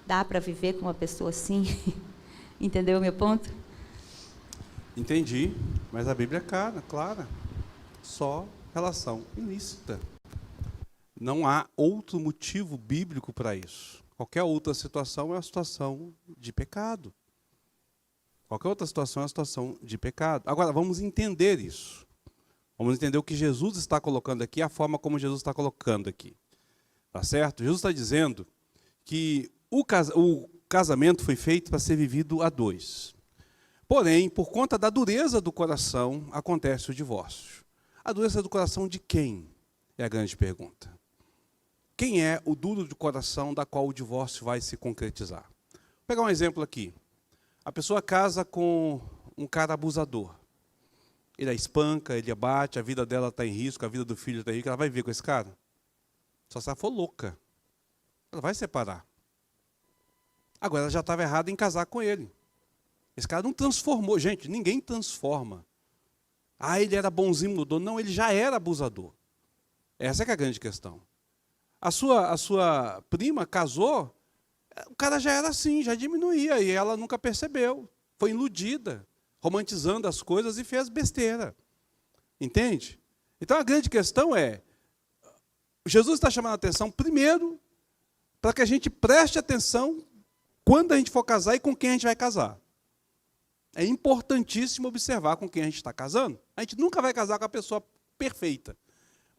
Speaker 4: Dá para viver com uma pessoa assim? Entendeu o meu ponto?
Speaker 1: Entendi, mas a Bíblia é clara. Só relação ilícita. Não há outro motivo bíblico para isso. Qualquer outra situação é uma situação de pecado. Qualquer outra situação é uma situação de pecado. Agora, vamos entender isso. Vamos entender o que Jesus está colocando aqui, a forma como Jesus está colocando aqui. Tá certo? Jesus está dizendo que o casamento foi feito para ser vivido a dois. Porém, por conta da dureza do coração, acontece o divórcio. A dureza do coração de quem? É a grande pergunta. Quem é o duro de coração da qual o divórcio vai se concretizar? Vou pegar um exemplo aqui. A pessoa casa com um cara abusador. Ele a espanca, ele a bate, a vida dela está em risco, a vida do filho está em risco. Ela vai viver com esse cara? Só se ela for louca. Ela vai separar. Agora, ela já estava errada em casar com ele. Esse cara não transformou. Gente, ninguém transforma. Ah, ele era bonzinho, mudou. Não, ele já era abusador. Essa é que é a grande questão. A sua prima casou, o cara já era assim, já diminuía, e ela nunca percebeu. Foi iludida, romantizando as coisas e fez besteira. Entende? Então a grande questão é, Jesus está chamando a atenção, primeiro, para que a gente preste atenção quando a gente for casar e com quem a gente vai casar. É importantíssimo observar com quem a gente está casando. A gente nunca vai casar com a pessoa perfeita.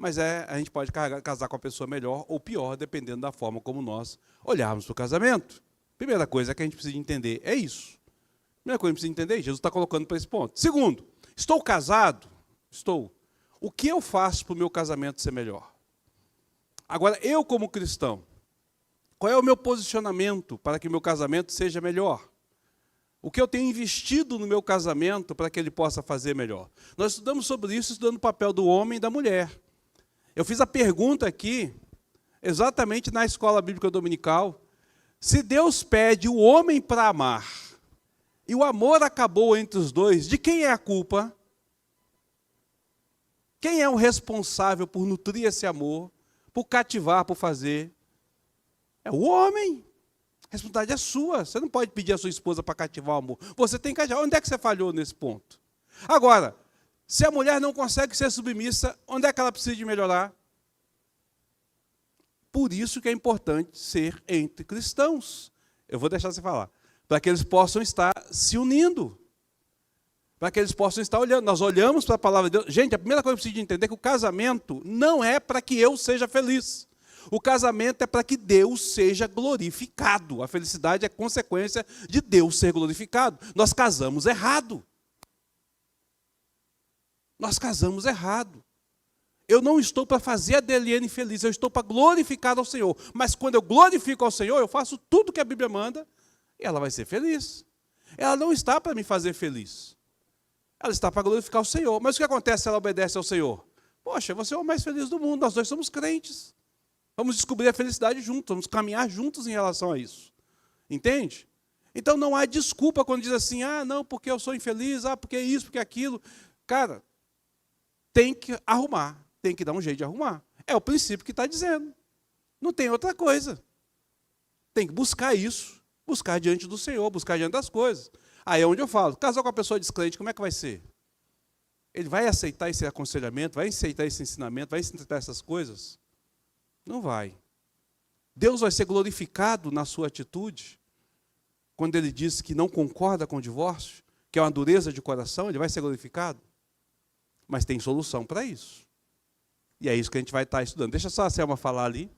Speaker 1: Mas a gente pode casar com a pessoa melhor ou pior, dependendo da forma como nós olharmos para o casamento. Primeira coisa que a gente precisa entender é isso. Primeira coisa que a gente precisa entender, Jesus está colocando para esse ponto. Segundo, estou casado? Estou. O que eu faço para o meu casamento ser melhor? Agora, eu como cristão, qual é o meu posicionamento para que o meu casamento seja melhor? O que eu tenho investido no meu casamento para que ele possa fazer melhor? Nós estudamos sobre isso, estudando o papel do homem e da mulher. Eu fiz a pergunta aqui, exatamente na escola bíblica dominical, se Deus pede o homem para amar, e o amor acabou entre os dois, de quem é a culpa? Quem é o responsável por nutrir esse amor, por cativar, por fazer? É o homem. A responsabilidade é sua. Você não pode pedir a sua esposa para cativar o amor. Você tem que cativar. Onde é que você falhou nesse ponto? Agora, se a mulher não consegue ser submissa, onde é que ela precisa de melhorar? Por isso que é importante ser entre cristãos. Eu vou deixar você falar. Para que eles possam estar se unindo. Para que eles possam estar olhando. Nós olhamos para a palavra de Deus. Gente, a primeira coisa que eu preciso entender é que o casamento não é para que eu seja feliz. O casamento é para que Deus seja glorificado. A felicidade é consequência de Deus ser glorificado. Nós casamos errado. Nós casamos errado. Eu não estou para fazer a Deliane feliz, eu estou para glorificar ao Senhor. Mas quando eu glorifico ao Senhor, eu faço tudo que a Bíblia manda e ela vai ser feliz. Ela não está para me fazer feliz. Ela está para glorificar o Senhor. Mas o que acontece se ela obedece ao Senhor? Poxa, você é o mais feliz do mundo, nós dois somos crentes. Vamos descobrir a felicidade juntos, vamos caminhar juntos em relação a isso. Entende? Então não há desculpa quando diz assim, não, porque eu sou infeliz, porque isso, porque aquilo. Cara, tem que arrumar. Tem que dar um jeito de arrumar. É o princípio que está dizendo. Não tem outra coisa. Tem que buscar isso. Buscar diante do Senhor, buscar diante das coisas. Aí é onde eu falo, casar com uma pessoa descrente, como é que vai ser? Ele vai aceitar esse aconselhamento, vai aceitar esse ensinamento, vai aceitar essas coisas? Não vai. Deus vai ser glorificado na sua atitude, quando ele diz que não concorda com o divórcio, que é uma dureza de coração, ele vai ser glorificado? Mas tem solução para isso. E é isso que a gente vai estar estudando. Deixa só a Selma falar ali.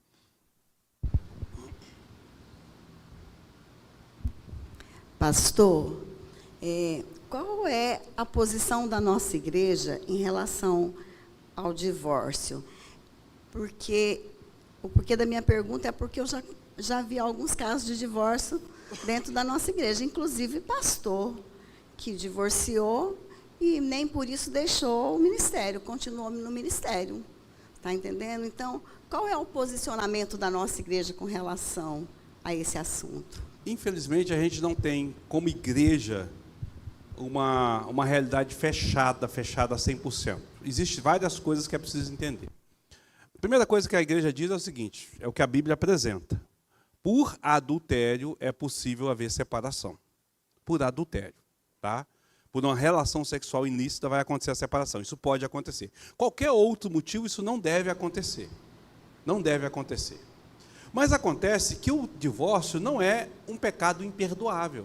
Speaker 5: Pastor, qual é a posição da nossa igreja em relação ao divórcio? O porquê da minha pergunta é porque eu já vi alguns casos de divórcio dentro da nossa igreja, inclusive pastor que divorciou e nem por isso deixou o ministério, continuou no ministério. Está entendendo? Então, qual é o posicionamento da nossa igreja com relação a esse assunto?
Speaker 1: Infelizmente, a gente não tem, como igreja, uma realidade fechada a 100%. Existem várias coisas que é preciso entender. A primeira coisa que a igreja diz é o seguinte, é o que a Bíblia apresenta. Por adultério é possível haver separação. Por adultério, tá? Por uma relação sexual ilícita vai acontecer a separação. Isso pode acontecer. Qualquer outro motivo, isso não deve acontecer. Não deve acontecer. Mas acontece que o divórcio não é um pecado imperdoável.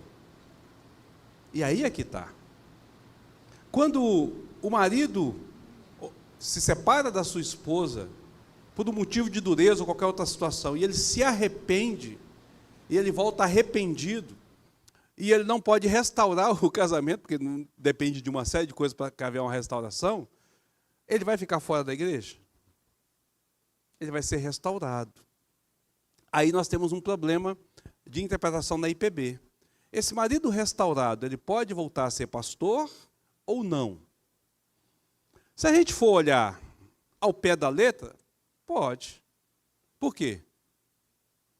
Speaker 1: E aí é que está. Quando o marido se separa da sua esposa, por um motivo de dureza ou qualquer outra situação, e ele se arrepende, e ele volta arrependido, e ele não pode restaurar o casamento, porque não depende de uma série de coisas para que haver uma restauração, ele vai ficar fora da igreja? Ele vai ser restaurado. Aí nós temos um problema de interpretação da IPB. Esse marido restaurado, ele pode voltar a ser pastor ou não? Se a gente for olhar ao pé da letra, pode. Por quê?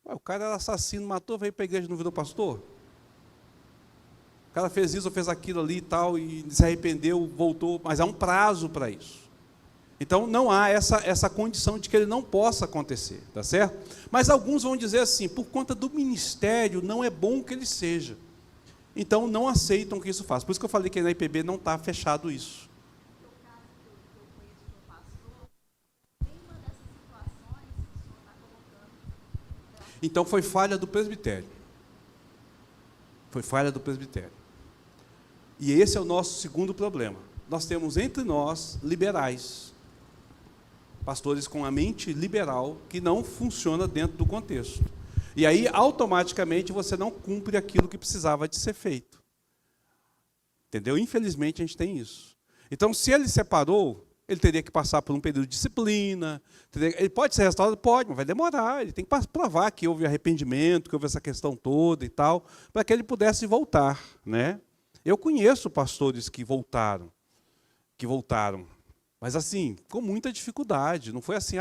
Speaker 1: O cara era assassino, matou, veio para a igreja e não virou pastor? O cara fez isso ou fez aquilo ali e tal, e se arrependeu, voltou, mas há um prazo para isso. Então, não há essa condição de que ele não possa acontecer, tá certo? Mas alguns vão dizer assim, por conta do ministério, não é bom que ele seja. Então, não aceitam que isso faça. Por isso que eu falei que na IPB não está fechado isso. Então, foi falha do presbitério. Foi falha do presbitério. E esse é o nosso segundo problema. Nós temos entre nós liberais, pastores com a mente liberal, que não funciona dentro do contexto. E aí, automaticamente, você não cumpre aquilo que precisava de ser feito. Entendeu? Infelizmente, a gente tem isso. Então, se ele separou, ele teria que passar por um período de disciplina. Ele pode ser restaurado? Pode, mas vai demorar. Ele tem que provar que houve arrependimento, que houve essa questão toda e tal, para que ele pudesse voltar, né? Eu conheço pastores que voltaram, mas assim, com muita dificuldade. Não foi assim,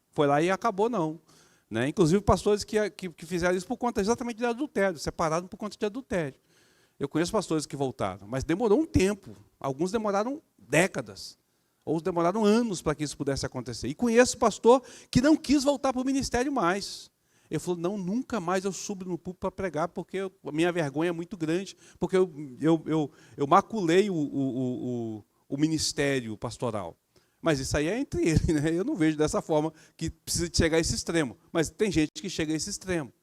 Speaker 1: foi lá e acabou, não. Né? Inclusive pastores que fizeram isso por conta exatamente de adultério, separaram por conta de adultério. Eu conheço pastores que voltaram, mas demorou um tempo. Alguns demoraram décadas, ou demoraram anos para que isso pudesse acontecer. E conheço pastor que não quis voltar para o ministério mais. Ele falou, não, nunca mais eu subo no púlpito para pregar, porque a minha vergonha é muito grande, porque eu maculei o ministério pastoral. Mas isso aí é entre ele, né? Eu não vejo dessa forma que precisa de chegar a esse extremo. Mas tem gente que chega a esse extremo.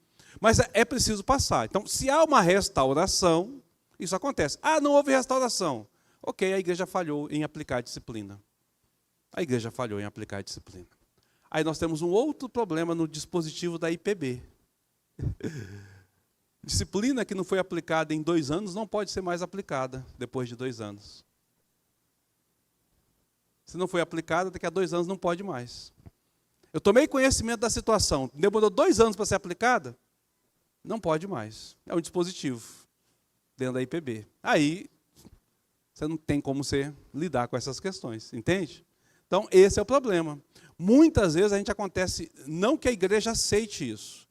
Speaker 1: Mas é preciso passar. Então, se há uma restauração, isso acontece. Não houve restauração. Ok, a igreja falhou em aplicar a disciplina. A igreja falhou em aplicar a disciplina. Aí nós temos um outro problema no dispositivo da IPB. Disciplina que não foi aplicada em 2 anos não pode ser mais aplicada depois de 2 anos. Se não foi aplicada, daqui a 2 anos não pode mais. Eu tomei conhecimento da situação, demorou 2 anos para ser aplicada, não pode mais. É um dispositivo dentro da IPB. Aí, você não tem como você lidar com essas questões, entende? Então, esse é o problema. Muitas vezes a gente acontece, não que a igreja aceite isso,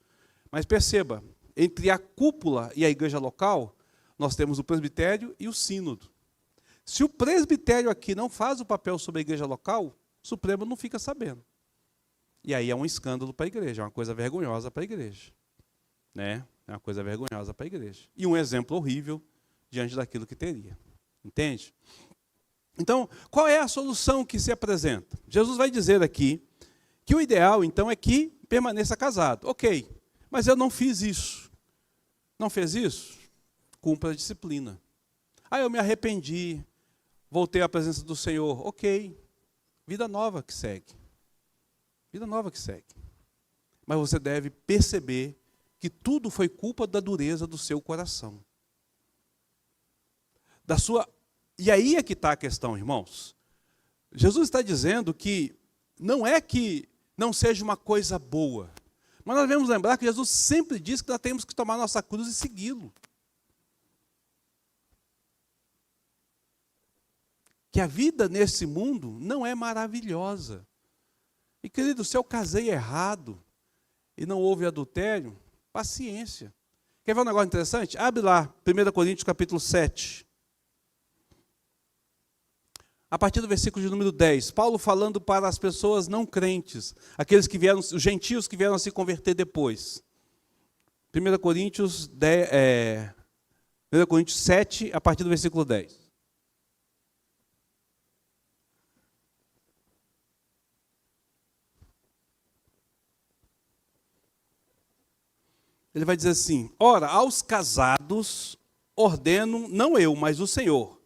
Speaker 1: mas perceba, entre a cúpula e a igreja local, nós temos o presbitério e o sínodo. Se o presbitério aqui não faz o papel sobre a igreja local, o Supremo não fica sabendo. E aí é um escândalo para a igreja, é uma coisa vergonhosa para a igreja. Né? É uma coisa vergonhosa para a igreja. E um exemplo horrível diante daquilo que teria. Entende? Então, qual é a solução que se apresenta? Jesus vai dizer aqui que o ideal, então, é que permaneça casado. Ok, mas eu não fiz isso. Não fez isso? Cumpra a disciplina. Ah, eu me arrependi, voltei à presença do Senhor. Ok, vida nova que segue. Vida nova que segue. Mas você deve perceber que tudo foi culpa da dureza do seu coração. E aí é que está a questão, irmãos. Jesus está dizendo que não é que não seja uma coisa boa, mas nós devemos lembrar que Jesus sempre diz que nós temos que tomar nossa cruz e segui-lo. Que a vida nesse mundo não é maravilhosa. E, querido, se eu casei errado e não houve adultério, paciência. Quer ver um negócio interessante? Abre lá, 1 Coríntios capítulo 7. A partir do versículo de número 10, Paulo falando para as pessoas não crentes, aqueles que vieram, os gentios que vieram a se converter depois. 1 Coríntios 7, a partir do versículo 10. Ele vai dizer assim: ora, aos casados ordeno, não eu, mas o Senhor,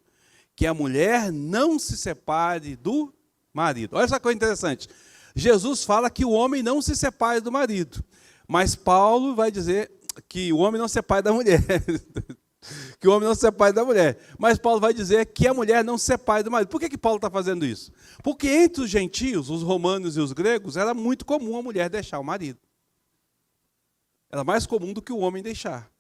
Speaker 1: que a mulher não se separe do marido. Olha essa coisa interessante. Jesus fala que o homem não se separe do marido, mas Paulo vai dizer que o homem não se separe da mulher. Que o homem não se separe da mulher. Mas Paulo vai dizer que a mulher não se separe do marido. Por que Paulo está fazendo isso? Porque entre os gentios, os romanos e os gregos, era muito comum a mulher deixar o marido. Era mais comum do que o homem deixar.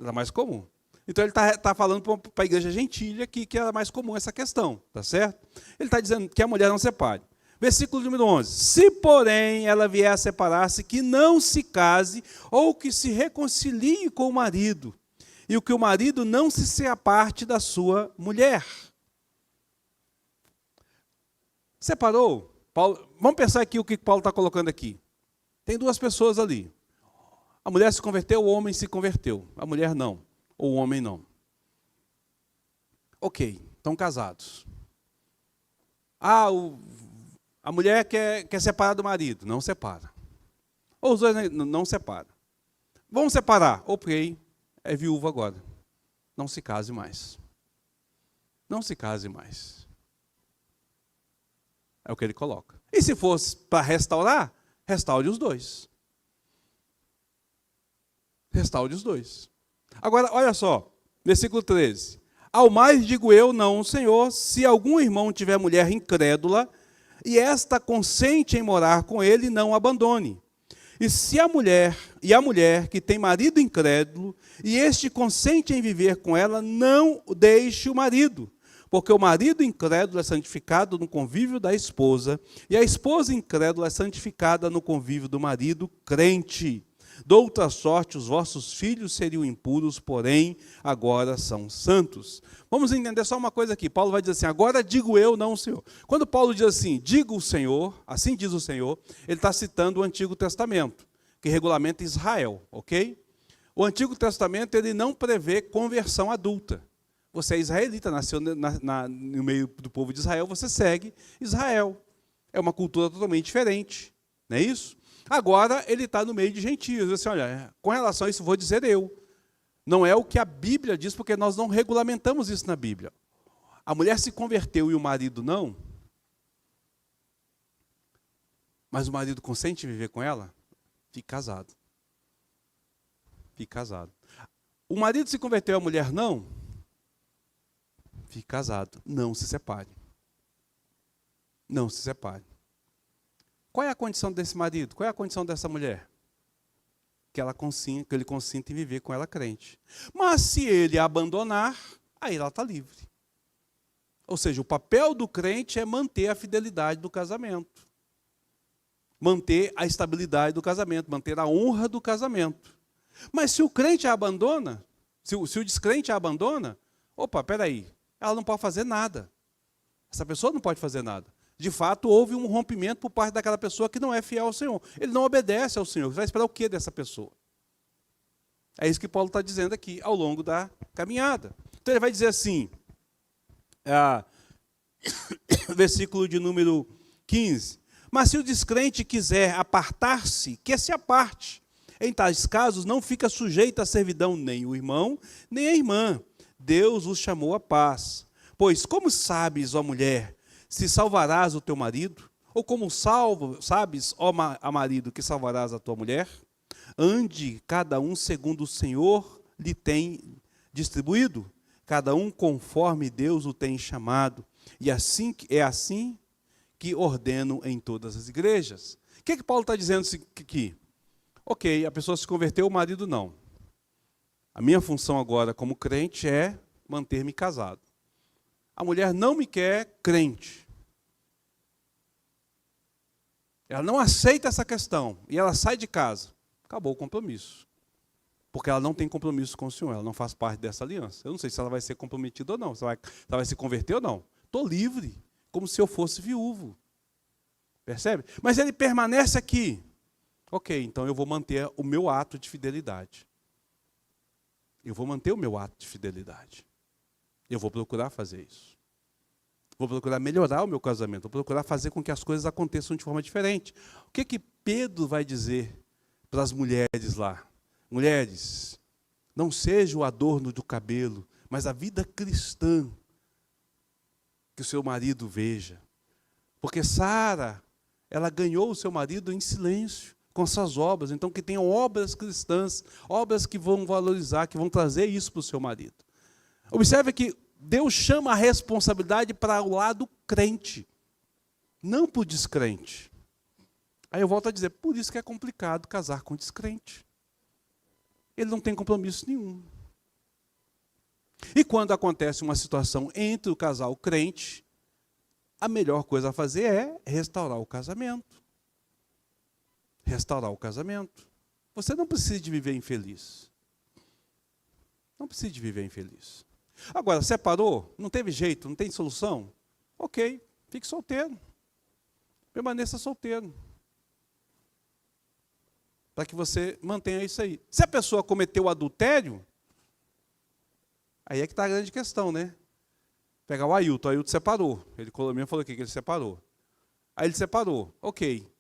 Speaker 1: Era mais comum. Então ele está falando para a igreja gentília que era mais comum essa questão, tá certo? Ele está dizendo que a mulher não separe. Versículo número 11. Se, porém, ela vier a separar-se, que não se case ou que se reconcilie com o marido, e o que o marido não se aparte da sua mulher. Separou? Paulo, vamos pensar aqui o que Paulo está colocando aqui. Tem 2 pessoas ali. A mulher se converteu, o homem se converteu. A mulher não. Ou o homem não. Ok, estão casados. Ah, a mulher quer separar do marido. Não separa. Ou os dois não separam. Vamos separar. Ok, é viúva agora. Não se case mais. Não se case mais. É o que ele coloca. E se fosse para restaurar, restaure os dois. Restaure os dois. Agora, olha só, versículo 13. Ao mais digo eu, não, Senhor, se algum irmão tiver mulher incrédula, e esta consente em morar com ele, não abandone. E se a mulher que tem marido incrédulo, e este consente em viver com ela, não deixe o marido. Porque o marido incrédulo é santificado no convívio da esposa, e a esposa incrédula é santificada no convívio do marido crente. De outra sorte, os vossos filhos seriam impuros, porém, agora são santos. Vamos entender só uma coisa aqui. Paulo vai dizer assim, agora digo eu, não o Senhor. Quando Paulo diz assim, digo o Senhor, assim diz o Senhor, ele está citando o Antigo Testamento, que regulamenta Israel, ok? O Antigo Testamento, ele não prevê conversão adulta. Você é israelita, nasceu no meio do povo de Israel, você segue Israel. É uma cultura totalmente diferente, não é isso? Agora, ele está no meio de gentios. Assim, olha, com relação a isso, vou dizer eu. Não é o que a Bíblia diz, porque nós não regulamentamos isso na Bíblia. A mulher se converteu e o marido não. mas o marido consente em viver com ela, fique casado. Fique casado. O marido se converteu, a mulher não, fique casado. Não se separe. Não se separe. Qual é a condição desse marido? Qual é a condição dessa mulher? Que ele consinta em viver com ela crente. Mas se ele a abandonar, aí ela está livre. Ou seja, o papel do crente é manter a fidelidade do casamento. Manter a estabilidade do casamento, manter a honra do casamento. Mas se o crente a abandona, se o descrente a abandona, opa, peraí, ela não pode fazer nada. Essa pessoa não pode fazer nada. De fato, houve um rompimento por parte daquela pessoa que não é fiel ao Senhor. Ele não obedece ao Senhor. Você vai esperar o quê dessa pessoa? É isso que Paulo está dizendo aqui, ao longo da caminhada. Então ele vai dizer assim, versículo de número 15. Mas se o descrente quiser apartar-se, que se aparte. Em tais casos, não fica sujeito à servidão nem o irmão, nem a irmã. Deus os chamou à paz. Pois como sabes, ó mulher, se salvarás o teu marido? Ou como sabes, ó marido, que salvarás a tua mulher? Ande cada um segundo o Senhor lhe tem distribuído, cada um conforme Deus o tem chamado. E assim é assim que ordeno em todas as igrejas. O que Paulo está dizendo aqui? Ok, a pessoa se converteu, o marido não. A minha função agora como crente é manter-me casado. A mulher não me quer crente. Ela não aceita essa questão e ela sai de casa. Acabou o compromisso. Porque ela não tem compromisso com o Senhor, ela não faz parte dessa aliança. Eu não sei se ela vai ser comprometida ou não, se ela vai se converter ou não. Estou livre, como se eu fosse viúvo. Percebe? Mas ele permanece aqui. Ok, então eu vou manter o meu ato de fidelidade. Eu vou manter o meu ato de fidelidade. Eu vou procurar fazer isso. Vou procurar melhorar o meu casamento. Vou procurar fazer com que as coisas aconteçam de forma diferente. O que Pedro vai dizer para as mulheres lá? Mulheres, não seja o adorno do cabelo, mas a vida cristã que o seu marido veja. Porque Sara, ela ganhou o seu marido em silêncio, com suas obras. Então, que tenham obras cristãs, obras que vão valorizar, que vão trazer isso para o seu marido. Observe que Deus chama a responsabilidade para o lado crente, não para o descrente. Aí eu volto a dizer, por isso que é complicado casar com descrente. Ele não tem compromisso nenhum. E quando acontece uma situação entre o casal crente, a melhor coisa a fazer é restaurar o casamento. Restaurar o casamento. Você não precisa de viver infeliz. Não precisa de viver infeliz. Agora, separou? Não teve jeito? Não tem solução? Ok, fique solteiro. Permaneça solteiro. Para que você mantenha isso aí. Se a pessoa cometeu adultério, aí é que está a grande questão, né? Pegar o Ailton separou. Ele mesmo falou aqui que ele separou. Aí ele separou. Ok.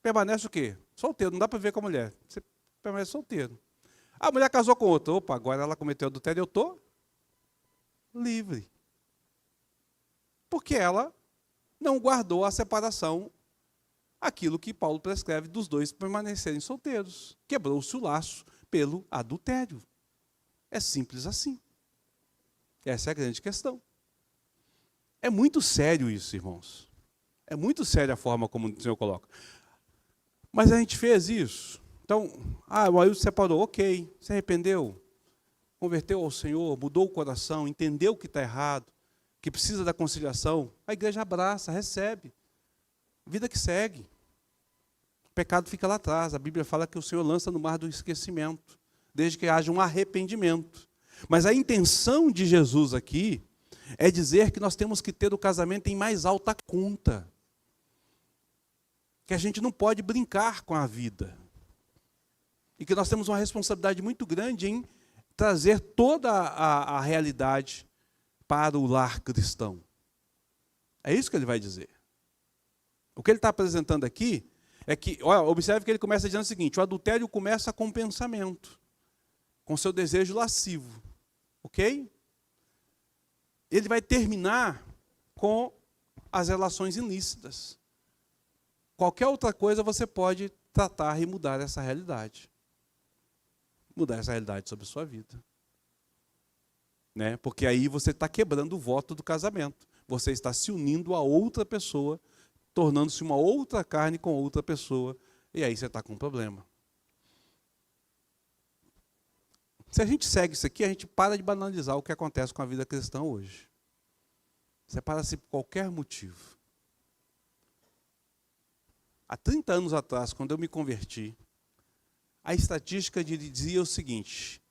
Speaker 1: Permanece o quê? Solteiro. Não dá para viver com a mulher. Você permanece solteiro. A mulher casou com outro. Opa, agora ela cometeu adultério, eu estou livre. Porque ela não guardou a separação, aquilo que Paulo prescreve dos dois permanecerem solteiros. Quebrou-se o laço pelo adultério. É simples assim. Essa é a grande questão. É muito sério isso, irmãos. É muito séria a forma como o Senhor coloca. Mas a gente fez isso. Então, o Ailton separou, ok, se arrependeu, converteu ao Senhor, mudou o coração, entendeu que está errado, que precisa da conciliação. A igreja abraça, recebe. Vida que segue. O pecado fica lá atrás. A Bíblia fala que o Senhor lança no mar do esquecimento, desde que haja um arrependimento. Mas a intenção de Jesus aqui é dizer que nós temos que ter o casamento em mais alta conta. Que a gente não pode brincar com a vida. E que nós temos uma responsabilidade muito grande em trazer toda a realidade para o lar cristão. É isso que ele vai dizer. O que ele está apresentando aqui é que, observe que ele começa dizendo o seguinte: o adultério começa com o pensamento, com seu desejo lascivo. Ok? Ele vai terminar com as relações ilícitas. qualquer outra coisa você pode tratar e mudar essa realidade. Mudar essa realidade sobre a sua vida. Né? Porque aí você está quebrando o voto do casamento. Você está se unindo a outra pessoa, tornando-se uma outra carne com outra pessoa, e aí você está com um problema. Se a gente segue isso aqui, a gente para de banalizar o que acontece com a vida cristã hoje. Separa-se por qualquer motivo. Há 30 anos atrás, quando eu me converti, a estatística dizia o seguinte: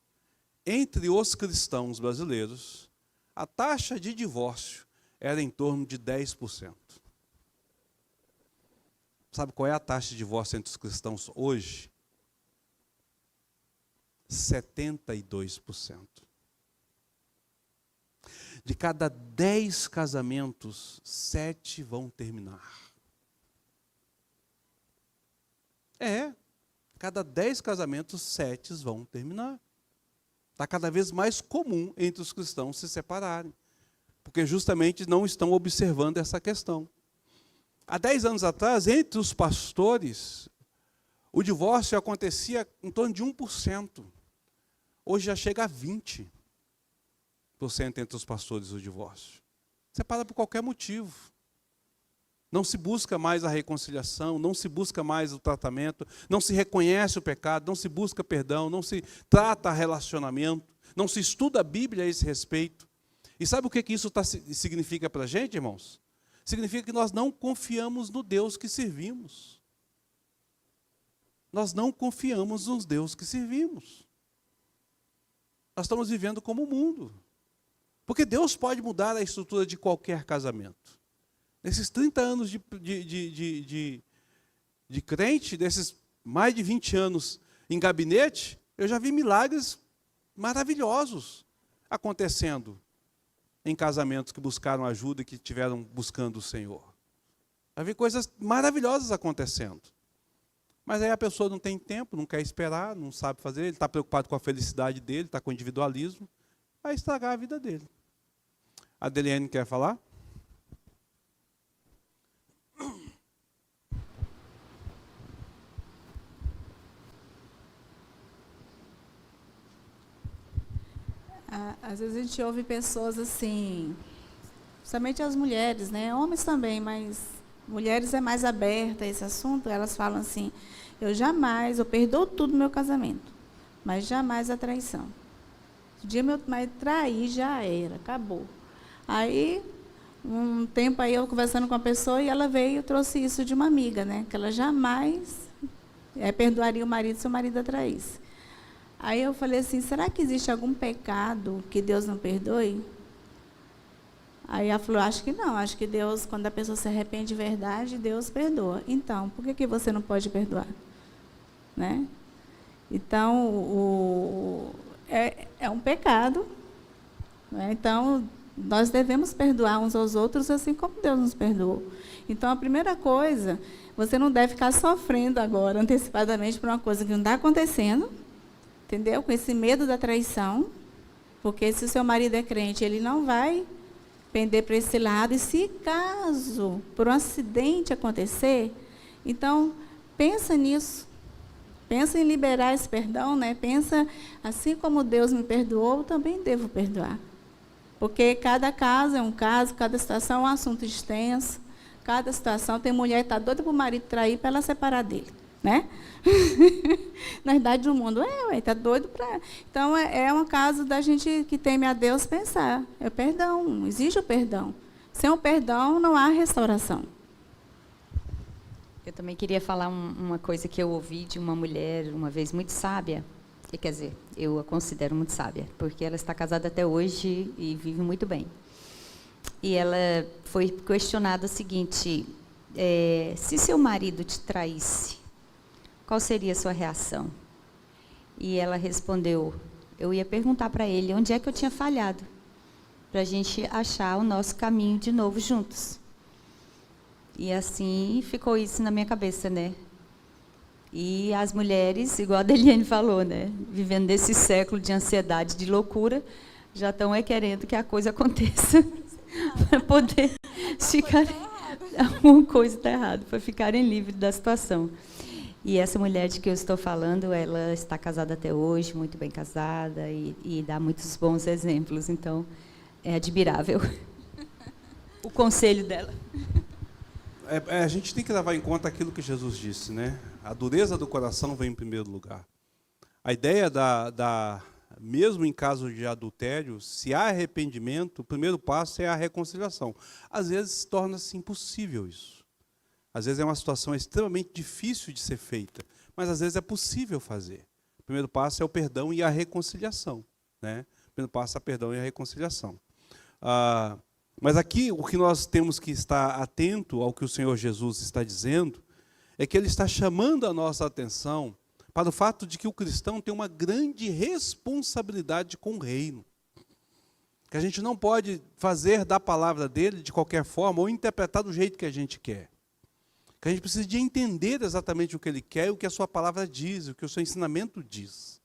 Speaker 1: entre os cristãos brasileiros, a taxa de divórcio era em torno de 10%. Sabe qual é a taxa de divórcio entre os cristãos hoje? 72%. De cada 10 casamentos, 7 vão terminar. Cada 10 casamentos, 7 vão terminar. Está cada vez mais comum entre os cristãos se separarem, porque justamente não estão observando essa questão. Há 10 anos atrás, entre os pastores, o divórcio acontecia em torno de 1%. Hoje já chega a 20% entre os pastores o divórcio. Separa por qualquer motivo. Não se busca mais a reconciliação, não se busca mais o tratamento, não se reconhece o pecado, não se busca perdão, não se trata relacionamento, não se estuda a Bíblia a esse respeito. E sabe o que isso significa para a gente, irmãos? Significa que nós não confiamos no Deus que servimos. Nós não confiamos nos Deus que servimos. Nós estamos vivendo como o mundo. Porque Deus pode mudar a estrutura de qualquer casamento. Nesses 30 anos de crente, desses mais de 20 anos em gabinete, eu já vi milagres maravilhosos acontecendo em casamentos que buscaram ajuda e que estiveram buscando o Senhor. Já vi coisas maravilhosas acontecendo. Mas aí a pessoa não tem tempo, não quer esperar, não sabe fazer, ele está preocupado com a felicidade dele, está com o individualismo, vai estragar a vida dele. A Adeliane quer falar?
Speaker 6: Às vezes a gente ouve pessoas assim, somente as mulheres, né? Homens também, mas mulheres é mais aberta a esse assunto. Elas falam assim: eu perdoo tudo no meu casamento, mas jamais a traição. Se o dia meu marido trair, já era, acabou. Aí, um tempo aí eu conversando com a pessoa e ela veio e trouxe isso de uma amiga, né? Que ela jamais perdoaria o marido se o marido a traísse. Aí eu falei assim: será que existe algum pecado que Deus não perdoe? Aí ela falou: acho que não, acho que Deus, quando a pessoa se arrepende de verdade, Deus perdoa. Então, por que você não pode perdoar? Né? Então, é um pecado. Né? Então, nós devemos perdoar uns aos outros assim como Deus nos perdoou. Então, a primeira coisa, você não deve ficar sofrendo agora, antecipadamente, por uma coisa que não está acontecendo, entendeu? Com esse medo da traição, porque se o seu marido é crente, ele não vai pender para esse lado. E se caso, por um acidente acontecer, então, pensa nisso. Pensa em liberar esse perdão, né? Pensa, assim como Deus me perdoou, eu também devo perdoar. Porque cada caso é um caso, cada situação é um assunto extenso, cada situação, tem mulher que está doida para o marido trair para ela separar dele. Né? Na verdade, no mundo, está doido para... Então, é um caso da gente que teme a Deus pensar. É perdão, exige o perdão. Sem o perdão, não há restauração.
Speaker 4: Eu também queria falar uma coisa que eu ouvi de uma mulher, uma vez, muito sábia. Quer dizer, eu a considero muito sábia, porque ela está casada até hoje e vive muito bem. E ela foi questionada o seguinte: se seu marido te traísse, qual seria a sua reação? E ela respondeu: eu ia perguntar para ele onde é que eu tinha falhado, para a gente achar o nosso caminho de novo juntos. E assim ficou isso na minha cabeça, né? E as mulheres, igual a Adeliane falou, né? Vivendo nesse século de ansiedade, de loucura, já estão querendo que a coisa aconteça para poder ficar... alguma coisa está errada, para ficarem livres da situação. E essa mulher de que eu estou falando, ela está casada até hoje, muito bem casada, e dá muitos bons exemplos, então é admirável o conselho dela.
Speaker 1: A gente tem que levar em conta aquilo que Jesus disse, né? A dureza do coração vem em primeiro lugar. A ideia mesmo em caso de adultério, se há arrependimento, o primeiro passo é a reconciliação. Às vezes torna-se impossível isso. Às vezes é uma situação extremamente difícil de ser feita, mas às vezes é possível fazer. O primeiro passo é o perdão e a reconciliação, né? O primeiro passo é o perdão e a reconciliação. Mas aqui o que nós temos que estar atento ao que o Senhor Jesus está dizendo é que Ele está chamando a nossa atenção para o fato de que o cristão tem uma grande responsabilidade com o reino. Que a gente não pode fazer da palavra dele de qualquer forma ou interpretar do jeito que a gente quer. Que a gente precisa de entender exatamente o que ele quer, o que a sua palavra diz, o que o seu ensinamento diz.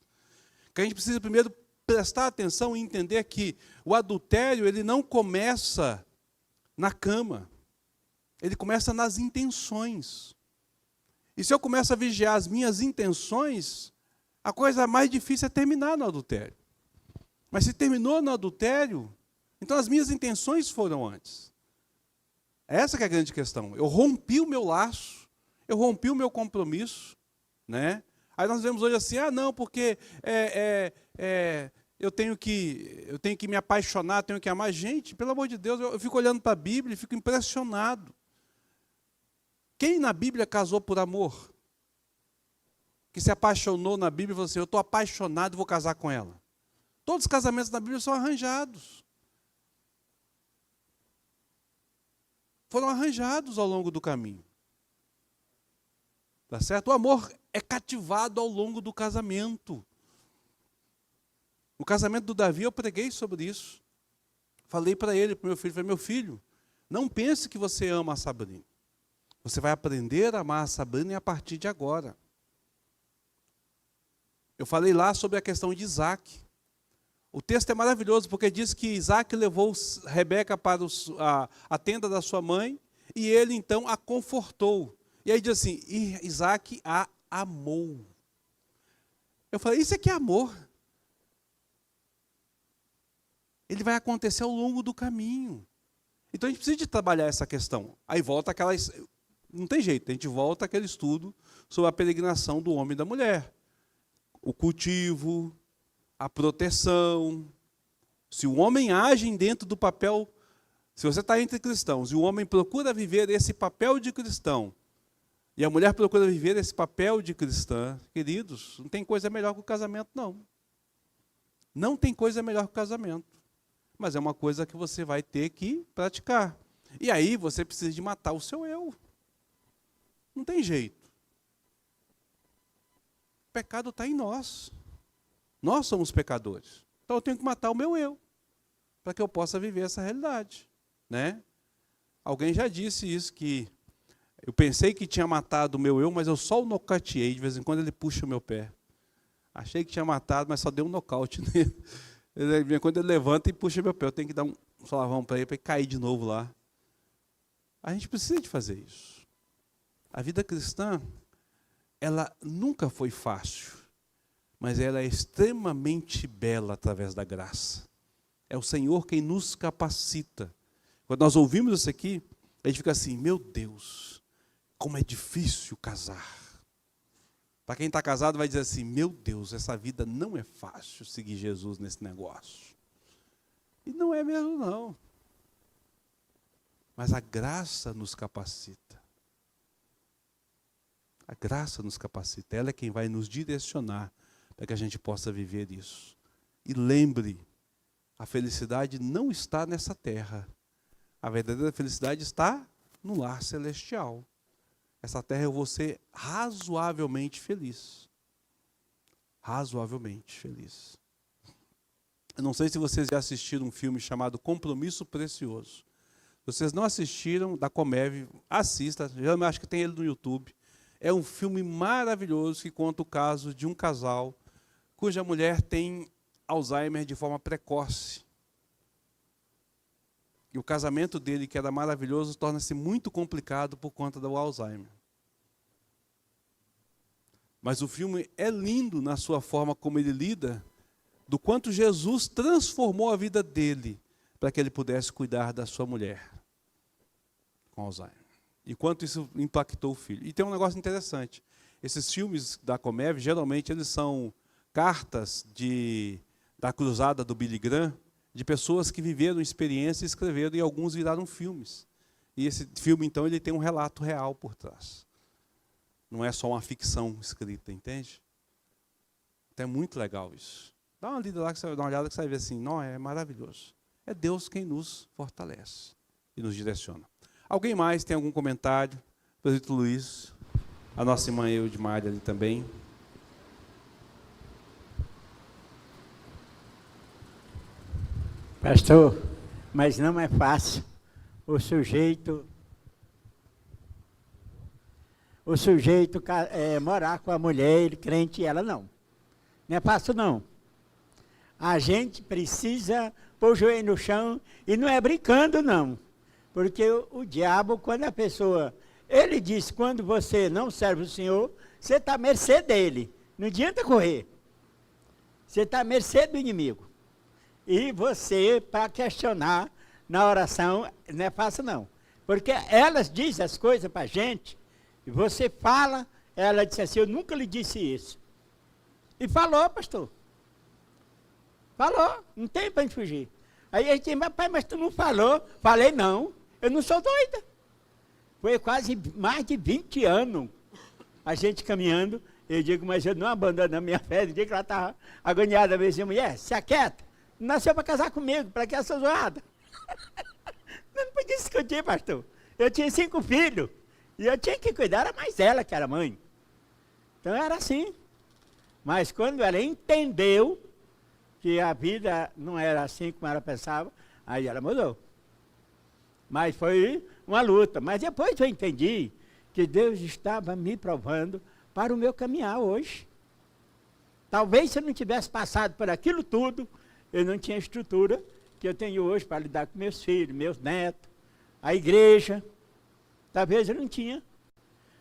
Speaker 1: Que a gente precisa primeiro prestar atenção e entender que o adultério ele não começa na cama. Ele começa nas intenções. E se eu começo a vigiar as minhas intenções, a coisa mais difícil é terminar no adultério. Mas se terminou no adultério, então as minhas intenções foram antes. Essa que é a grande questão. Eu rompi o meu laço, eu rompi o meu compromisso, né? Aí nós vemos hoje assim, não, porque eu tenho que me apaixonar, tenho que amar. Gente, pelo amor de Deus, eu fico olhando para a Bíblia e fico impressionado. Quem na Bíblia casou por amor? Que se apaixonou na Bíblia e falou assim, eu estou apaixonado e vou casar com ela. Todos os casamentos na Bíblia são arranjados. Foram arranjados ao longo do caminho. Tá certo? O amor é cativado ao longo do casamento. No casamento do Davi eu preguei sobre isso. Falei para ele, para o meu filho, falei, meu filho, não pense que você ama a Sabrina. Você vai aprender a amar a Sabrina a partir de agora. Eu falei lá sobre a questão de Isaac. O texto é maravilhoso, porque diz que Isaac levou Rebeca para a tenda da sua mãe, e ele então a confortou. E aí diz assim, e Isaac a amou. Eu falei, isso aqui é amor. Ele vai acontecer ao longo do caminho. Então a gente precisa de trabalhar essa questão. Aí volta aquelas... Não tem jeito, a gente volta àquele estudo sobre a peregrinação do homem e da mulher. O cultivo, a proteção. Se o homem age dentro do papel, se você está entre cristãos e o homem procura viver esse papel de cristão, e a mulher procura viver esse papel de cristã, queridos, não tem coisa melhor que o casamento, não. Não tem coisa melhor que o casamento. Mas é uma coisa que você vai ter que praticar. E aí você precisa de matar o seu eu. Não tem jeito. O pecado está em nós. Nós somos pecadores. Então eu tenho que matar o meu eu, para que eu possa viver essa realidade, né? Alguém já disse isso, que eu pensei que tinha matado o meu eu, mas eu só o nocauteei, de vez em quando ele puxa o meu pé. Achei que tinha matado, mas só deu um nocaute nele. Quando ele levanta e puxa meu pé, eu tenho que dar um solavão para ele cair de novo lá. A gente precisa de fazer isso. A vida cristã, ela nunca foi fácil, mas ela é extremamente bela através da graça. É o Senhor quem nos capacita. Quando nós ouvimos isso aqui, a gente fica assim, meu Deus, como é difícil casar. Para quem está casado vai dizer assim, meu Deus, essa vida não é fácil seguir Jesus nesse negócio. E não é mesmo não. Mas a graça nos capacita. A graça nos capacita. Ela é quem vai nos direcionar para que a gente possa viver isso. E lembre, a felicidade não está nessa terra. A verdadeira felicidade está no lar celestial. Essa terra eu vou ser razoavelmente feliz. Razoavelmente feliz. Eu não sei se vocês já assistiram um filme chamado Compromisso Precioso. Se vocês não assistiram, da Comev, assista. Eu acho que tem ele no YouTube. É um filme maravilhoso que conta o caso de um casal cuja mulher tem Alzheimer de forma precoce. E o casamento dele, que era maravilhoso, torna-se muito complicado por conta do Alzheimer. Mas o filme é lindo na sua forma como ele lida, do quanto Jesus transformou a vida dele para que ele pudesse cuidar da sua mulher com Alzheimer. E quanto isso impactou o filho. E tem um negócio interessante. Esses filmes da Comev, geralmente, eles são cartas da cruzada do Billy Graham, de pessoas que viveram experiência e escreveram, e alguns viraram filmes. E esse filme, então, ele tem um relato real por trás. Não é só uma ficção escrita, entende? Então é muito legal isso. Dá uma lida lá, dá uma olhada que você vai ver assim, não, é maravilhoso. É Deus quem nos fortalece e nos direciona. Alguém mais tem algum comentário? Presbítero Luiz, a nossa irmã Eudmária ali também.
Speaker 7: Pastor, mas não é fácil o sujeito morar com a mulher, ele crente e ela não. Não é fácil não. A gente precisa pôr o joelho no chão e não é brincando não. Porque o diabo, quando a pessoa, ele diz, quando você não serve o Senhor, você está à mercê dele. Não adianta correr. Você está à mercê do inimigo. E você, para questionar na oração, não é fácil não. Porque elas dizem as coisas para a gente, e você fala, ela disse assim, eu nunca lhe disse isso. E falou, pastor. Falou, não tem para onde fugir. Aí a gente disse, pai, mas tu não falou? Falei, não, eu não sou doida. Foi quase mais de 20 anos a gente caminhando. Eu digo, mas eu não abandono a minha fé. No dia que ela estava agoniada, eu disse, mulher, se aquieta. Nasceu para casar comigo, para que essa zoada? Não podia discutir, pastor. Eu tinha 5 filhos. E eu tinha que cuidar, era mais ela que era mãe. Então era assim. Mas quando ela entendeu que a vida não era assim como ela pensava, aí ela mudou. Mas foi uma luta. Mas depois eu entendi que Deus estava me provando para o meu caminhar hoje. Talvez se eu não tivesse passado por aquilo tudo, eu não tinha a estrutura que eu tenho hoje para lidar com meus filhos, meus netos, a igreja. Talvez eu não tinha.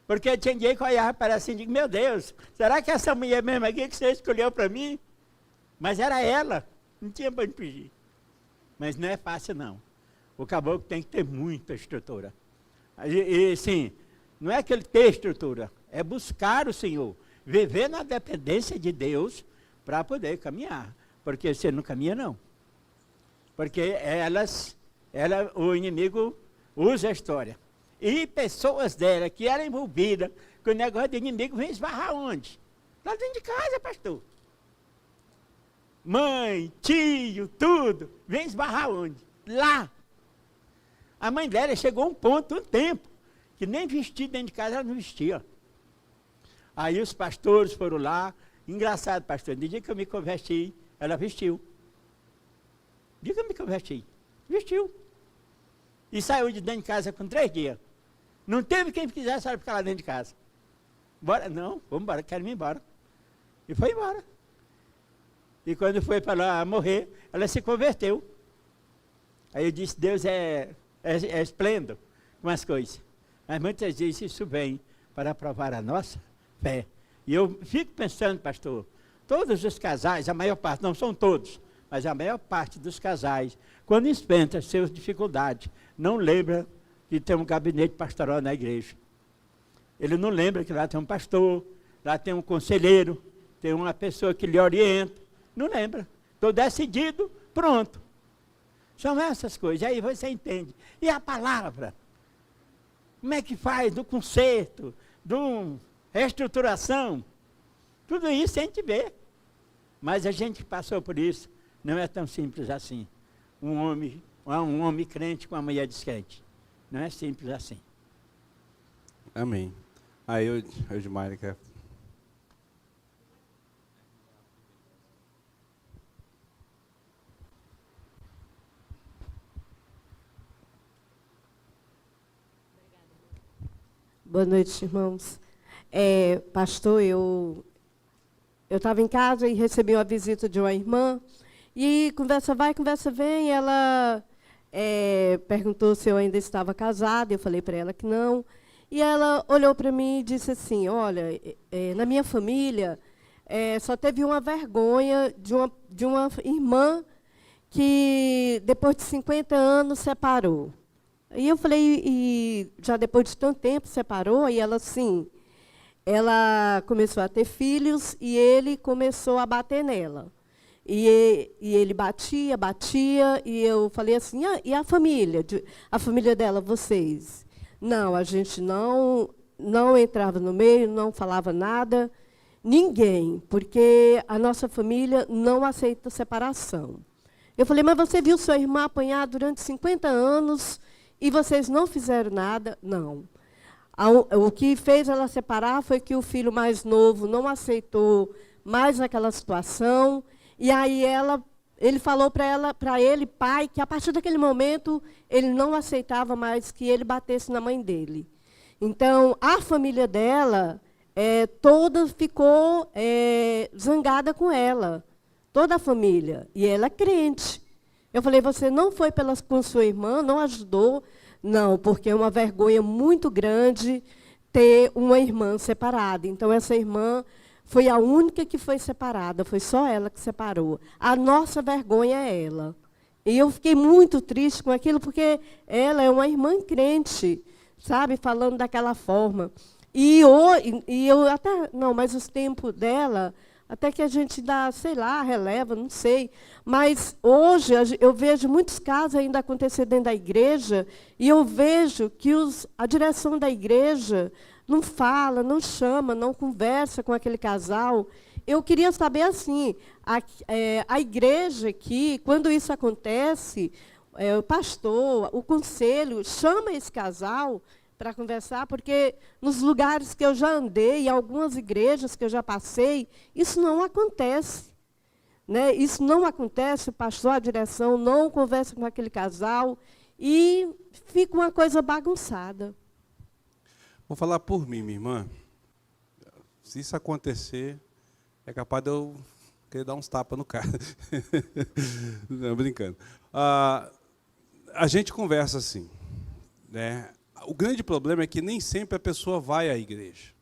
Speaker 7: Porque tinha dia que eu olhava para assim e digo, meu Deus, será que essa mulher mesmo aqui que você escolheu para mim? Mas era ela, não tinha para onde fugir. Mas não é fácil não. O caboclo tem que ter muita estrutura. E sim, não é que ele ter estrutura, é buscar o Senhor, viver na dependência de Deus para poder caminhar. Porque você não caminha não. Porque o inimigo usa a história. E pessoas dela que eram envolvidas com o negócio do inimigo vem esbarrar onde? Lá dentro de casa, pastor. Mãe, tio, tudo, vem esbarrar onde? Lá. A mãe dela chegou a um ponto, um tempo, que nem vestido dentro de casa ela não vestia. Aí os pastores foram lá, engraçado, pastor, no dia que eu me converti, ela vestiu. No dia que eu me converti, vestiu. E saiu de dentro de casa com 3 dias. Não teve quem quisesse ela ficar lá dentro de casa. Bora, não, vamos embora, quero ir embora. E foi embora. E quando foi para lá morrer, ela se converteu. Aí eu disse, Deus é esplêndido com as coisas. Mas muitas vezes isso vem para provar a nossa fé. E eu fico pensando, pastor, todos os casais, a maior parte, não são todos, mas a maior parte dos casais, quando enfrenta as suas dificuldades, não lembra que tem um gabinete pastoral na igreja. Ele não lembra que lá tem um pastor, lá tem um conselheiro, tem uma pessoa que lhe orienta. Não lembra. Estou decidido, pronto. São essas coisas, aí você entende. E a palavra? Como é que faz do conserto, da reestruturação? Tudo isso a gente vê. Mas a gente que passou por isso, não é tão simples assim. Um homem crente com uma mulher descrente. Não é simples assim.
Speaker 1: Amém. Aí eu Eudmária quer...
Speaker 8: Boa noite, irmãos. Pastor, eu estava em casa e recebi uma visita de uma irmã, e conversa vai, conversa vem, ela perguntou se eu ainda estava casada, eu falei para ela que não. E ela olhou para mim e disse assim, olha, na minha família só teve uma vergonha de uma irmã que, depois de 50 anos, separou. E eu falei, e já depois de tanto tempo separou? E ela, sim. Ela começou a ter filhos e ele começou a bater nela. E ele batia, e eu falei assim, e a família? A família dela, vocês? Não, a gente não entrava no meio, não falava nada, ninguém, porque a nossa família não aceita separação. Eu falei, mas você viu sua irmã apanhar durante 50 anos e vocês não fizeram nada? Não. O que fez ela separar foi que o filho mais novo não aceitou mais aquela situação, e aí ele falou para ele, pai, que a partir daquele momento ele não aceitava mais que ele batesse na mãe dele. Então, a família dela toda ficou zangada com ela, toda a família, e ela é crente. Eu falei, você não foi com sua irmã, não ajudou? Não, porque é uma vergonha muito grande ter uma irmã separada. Então, essa irmã foi a única que foi separada, foi só ela que separou. A nossa vergonha é ela. E eu fiquei muito triste com aquilo, porque ela é uma irmã crente, sabe, falando daquela forma. E eu até, não, mas os tempos dela, até que a gente dá, sei lá, releva, não sei. Mas hoje eu vejo muitos casos ainda acontecer dentro da igreja, e eu vejo que a direção da igreja não fala, não chama, não conversa com aquele casal. Eu queria saber, assim, a igreja aqui, quando isso acontece, o pastor, o conselho, chama esse casal para conversar, porque nos lugares que eu já andei, em algumas igrejas que eu já passei, isso não acontece. Né? Isso não acontece, o pastor, a direção, não conversa com aquele casal, e fica uma coisa bagunçada.
Speaker 1: Vou falar por mim, minha irmã. Se isso acontecer, é capaz de eu querer dar uns tapas no cara. Não, brincando. A gente conversa assim, né? O grande problema é que nem sempre a pessoa vai à igreja,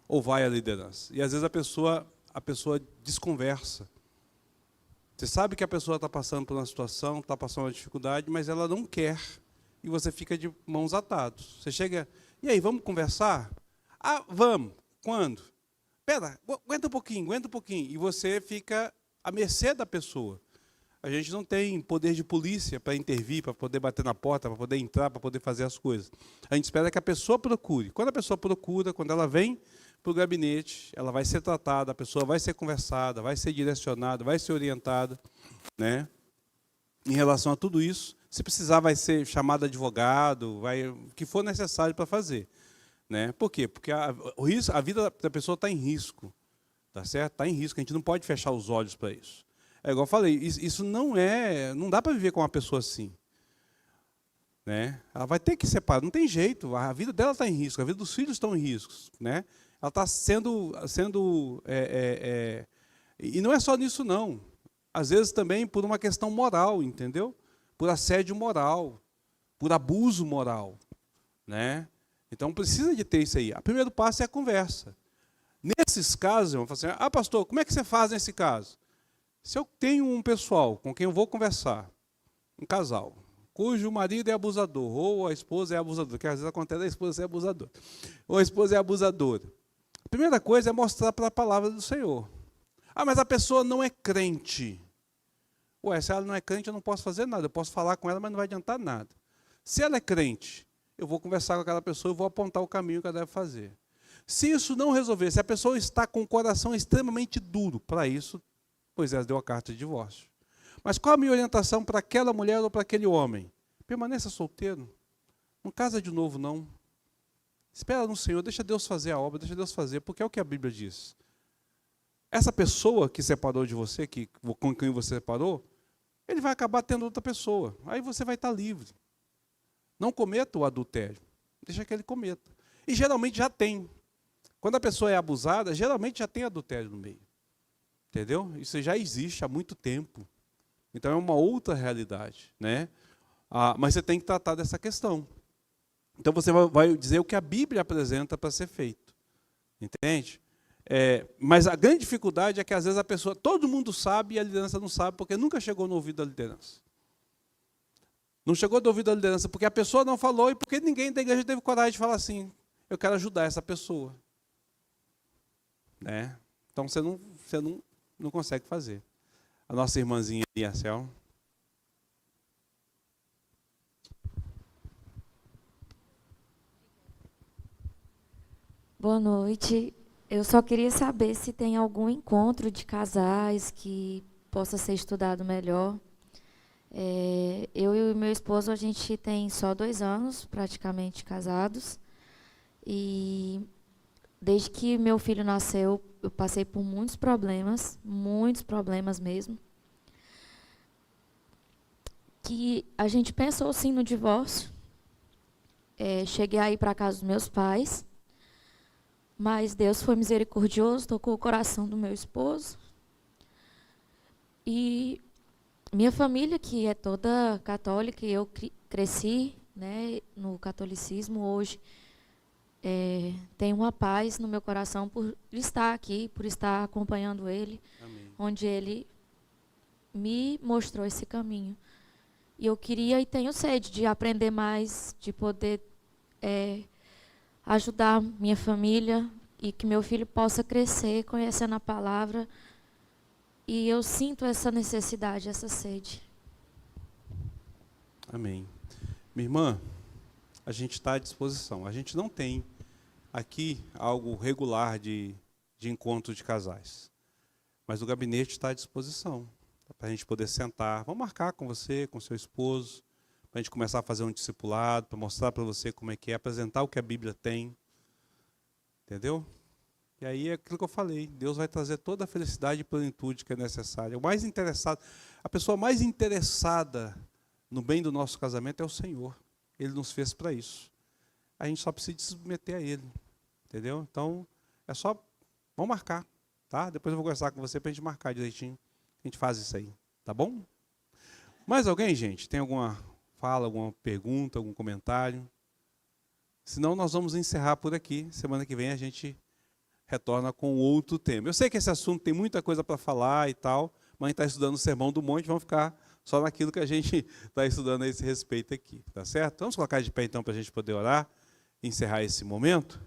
Speaker 1: ou vai à liderança. E, às vezes, a pessoa desconversa. Você sabe que a pessoa está passando por uma situação, está passando uma dificuldade, mas ela não quer. E você fica de mãos atadas. Você chega, e aí, vamos conversar? Ah, vamos. Quando? Espera, aguenta um pouquinho. E você fica à mercê da pessoa. A gente não tem poder de polícia para intervir, para poder bater na porta, para poder entrar, para poder fazer as coisas. A gente espera que a pessoa procure. Quando a pessoa procura, quando ela vem para o gabinete, ela vai ser tratada, a pessoa vai ser conversada, vai ser direcionada, vai ser orientada, né? Em relação a tudo isso. Se precisar, vai ser chamado advogado, o que for necessário para fazer. Né? Por quê? Porque a vida da pessoa está em risco. Tá certo? Está em risco, a gente não pode fechar os olhos para isso. É igual eu falei, isso não dá para viver com uma pessoa assim. Né? Ela vai ter que separar, não tem jeito, a vida dela está em risco, a vida dos filhos estão em risco. Né? Ela está sendo e não é só nisso, não. Às vezes também por uma questão moral, entendeu? Por assédio moral, por abuso moral. Né? Então precisa de ter isso aí. O primeiro passo é a conversa. Nesses casos, eu vou falar assim, pastor, como é que você faz nesse caso? Se eu tenho um pessoal com quem eu vou conversar, um casal, cujo marido é abusador, ou a esposa é abusadora, que às vezes acontece a esposa ser abusadora, ou a esposa é abusadora, a primeira coisa é mostrar para a palavra do Senhor. Mas a pessoa não é crente. Se ela não é crente, eu não posso fazer nada. Eu posso falar com ela, mas não vai adiantar nada. Se ela é crente, eu vou conversar com aquela pessoa e vou apontar o caminho que ela deve fazer. Se isso não resolver, se a pessoa está com o coração extremamente duro para isso, Moisés deu a carta de divórcio. Mas qual a minha orientação para aquela mulher ou para aquele homem? Permaneça solteiro. Não casa de novo, não. Espera no Senhor, deixa Deus fazer a obra, deixa Deus fazer, porque é o que a Bíblia diz. Essa pessoa que separou de você, com quem você separou, ele vai acabar tendo outra pessoa. Aí você vai estar livre. Não cometa o adultério. Deixa que ele cometa. E geralmente já tem. Quando a pessoa é abusada, geralmente já tem adultério no meio. Entendeu? Isso já existe há muito tempo. Então é uma outra realidade. Né? Mas você tem que tratar dessa questão. Então você vai dizer o que a Bíblia apresenta para ser feito. Entende? Mas a grande dificuldade é que às vezes a pessoa, todo mundo sabe e a liderança não sabe, porque nunca chegou no ouvido da liderança. Não chegou no ouvido da liderança porque a pessoa não falou e porque ninguém da igreja teve coragem de falar assim, eu quero ajudar essa pessoa. Né? Então você não consegue fazer. A nossa irmãzinha ali, a Cel.
Speaker 9: Boa noite. Eu só queria saber se tem algum encontro de casais que possa ser estudado melhor. Eu e o meu esposo, a gente tem só 2 anos, praticamente, casados. E desde que meu filho nasceu, eu passei por muitos problemas mesmo. Que a gente pensou, sim, no divórcio. Cheguei a ir para a casa dos meus pais. Mas Deus foi misericordioso, tocou o coração do meu esposo. E minha família, que é toda católica, e eu cresci, né, no catolicismo, hoje tenho uma paz no meu coração por estar aqui, por estar acompanhando ele,
Speaker 1: Amém.
Speaker 9: onde ele me mostrou esse caminho. E eu queria e tenho sede de aprender mais, de poder ajudar minha família e que meu filho possa crescer conhecendo a palavra. E eu sinto essa necessidade, essa sede.
Speaker 1: Amém. Minha irmã, a gente está à disposição. A gente não tem aqui algo regular de encontro de casais. Mas o gabinete está à disposição. Para a gente poder sentar. Vamos marcar com você, com seu esposo, para a gente começar a fazer um discipulado, para mostrar para você como é que é, apresentar o que a Bíblia tem. Entendeu? E aí é aquilo que eu falei, Deus vai trazer toda a felicidade e plenitude que é necessária. O mais interessado, a pessoa mais interessada no bem do nosso casamento é o Senhor. Ele nos fez para isso. A gente só precisa se submeter a Ele. Entendeu? Então, é só, vamos marcar. Tá? Depois eu vou conversar com você para a gente marcar direitinho. A gente faz isso aí. Tá bom? Mais alguém, gente? Tem alguma fala, alguma pergunta, algum comentário? Senão nós vamos encerrar por aqui. Semana que vem a gente retorna com outro tema. Eu sei que esse assunto tem muita coisa para falar e tal, mas a gente está estudando o Sermão do Monte, vamos ficar só naquilo que a gente está estudando a esse respeito aqui. Tá certo? Vamos colocar de pé então para a gente poder orar e encerrar esse momento?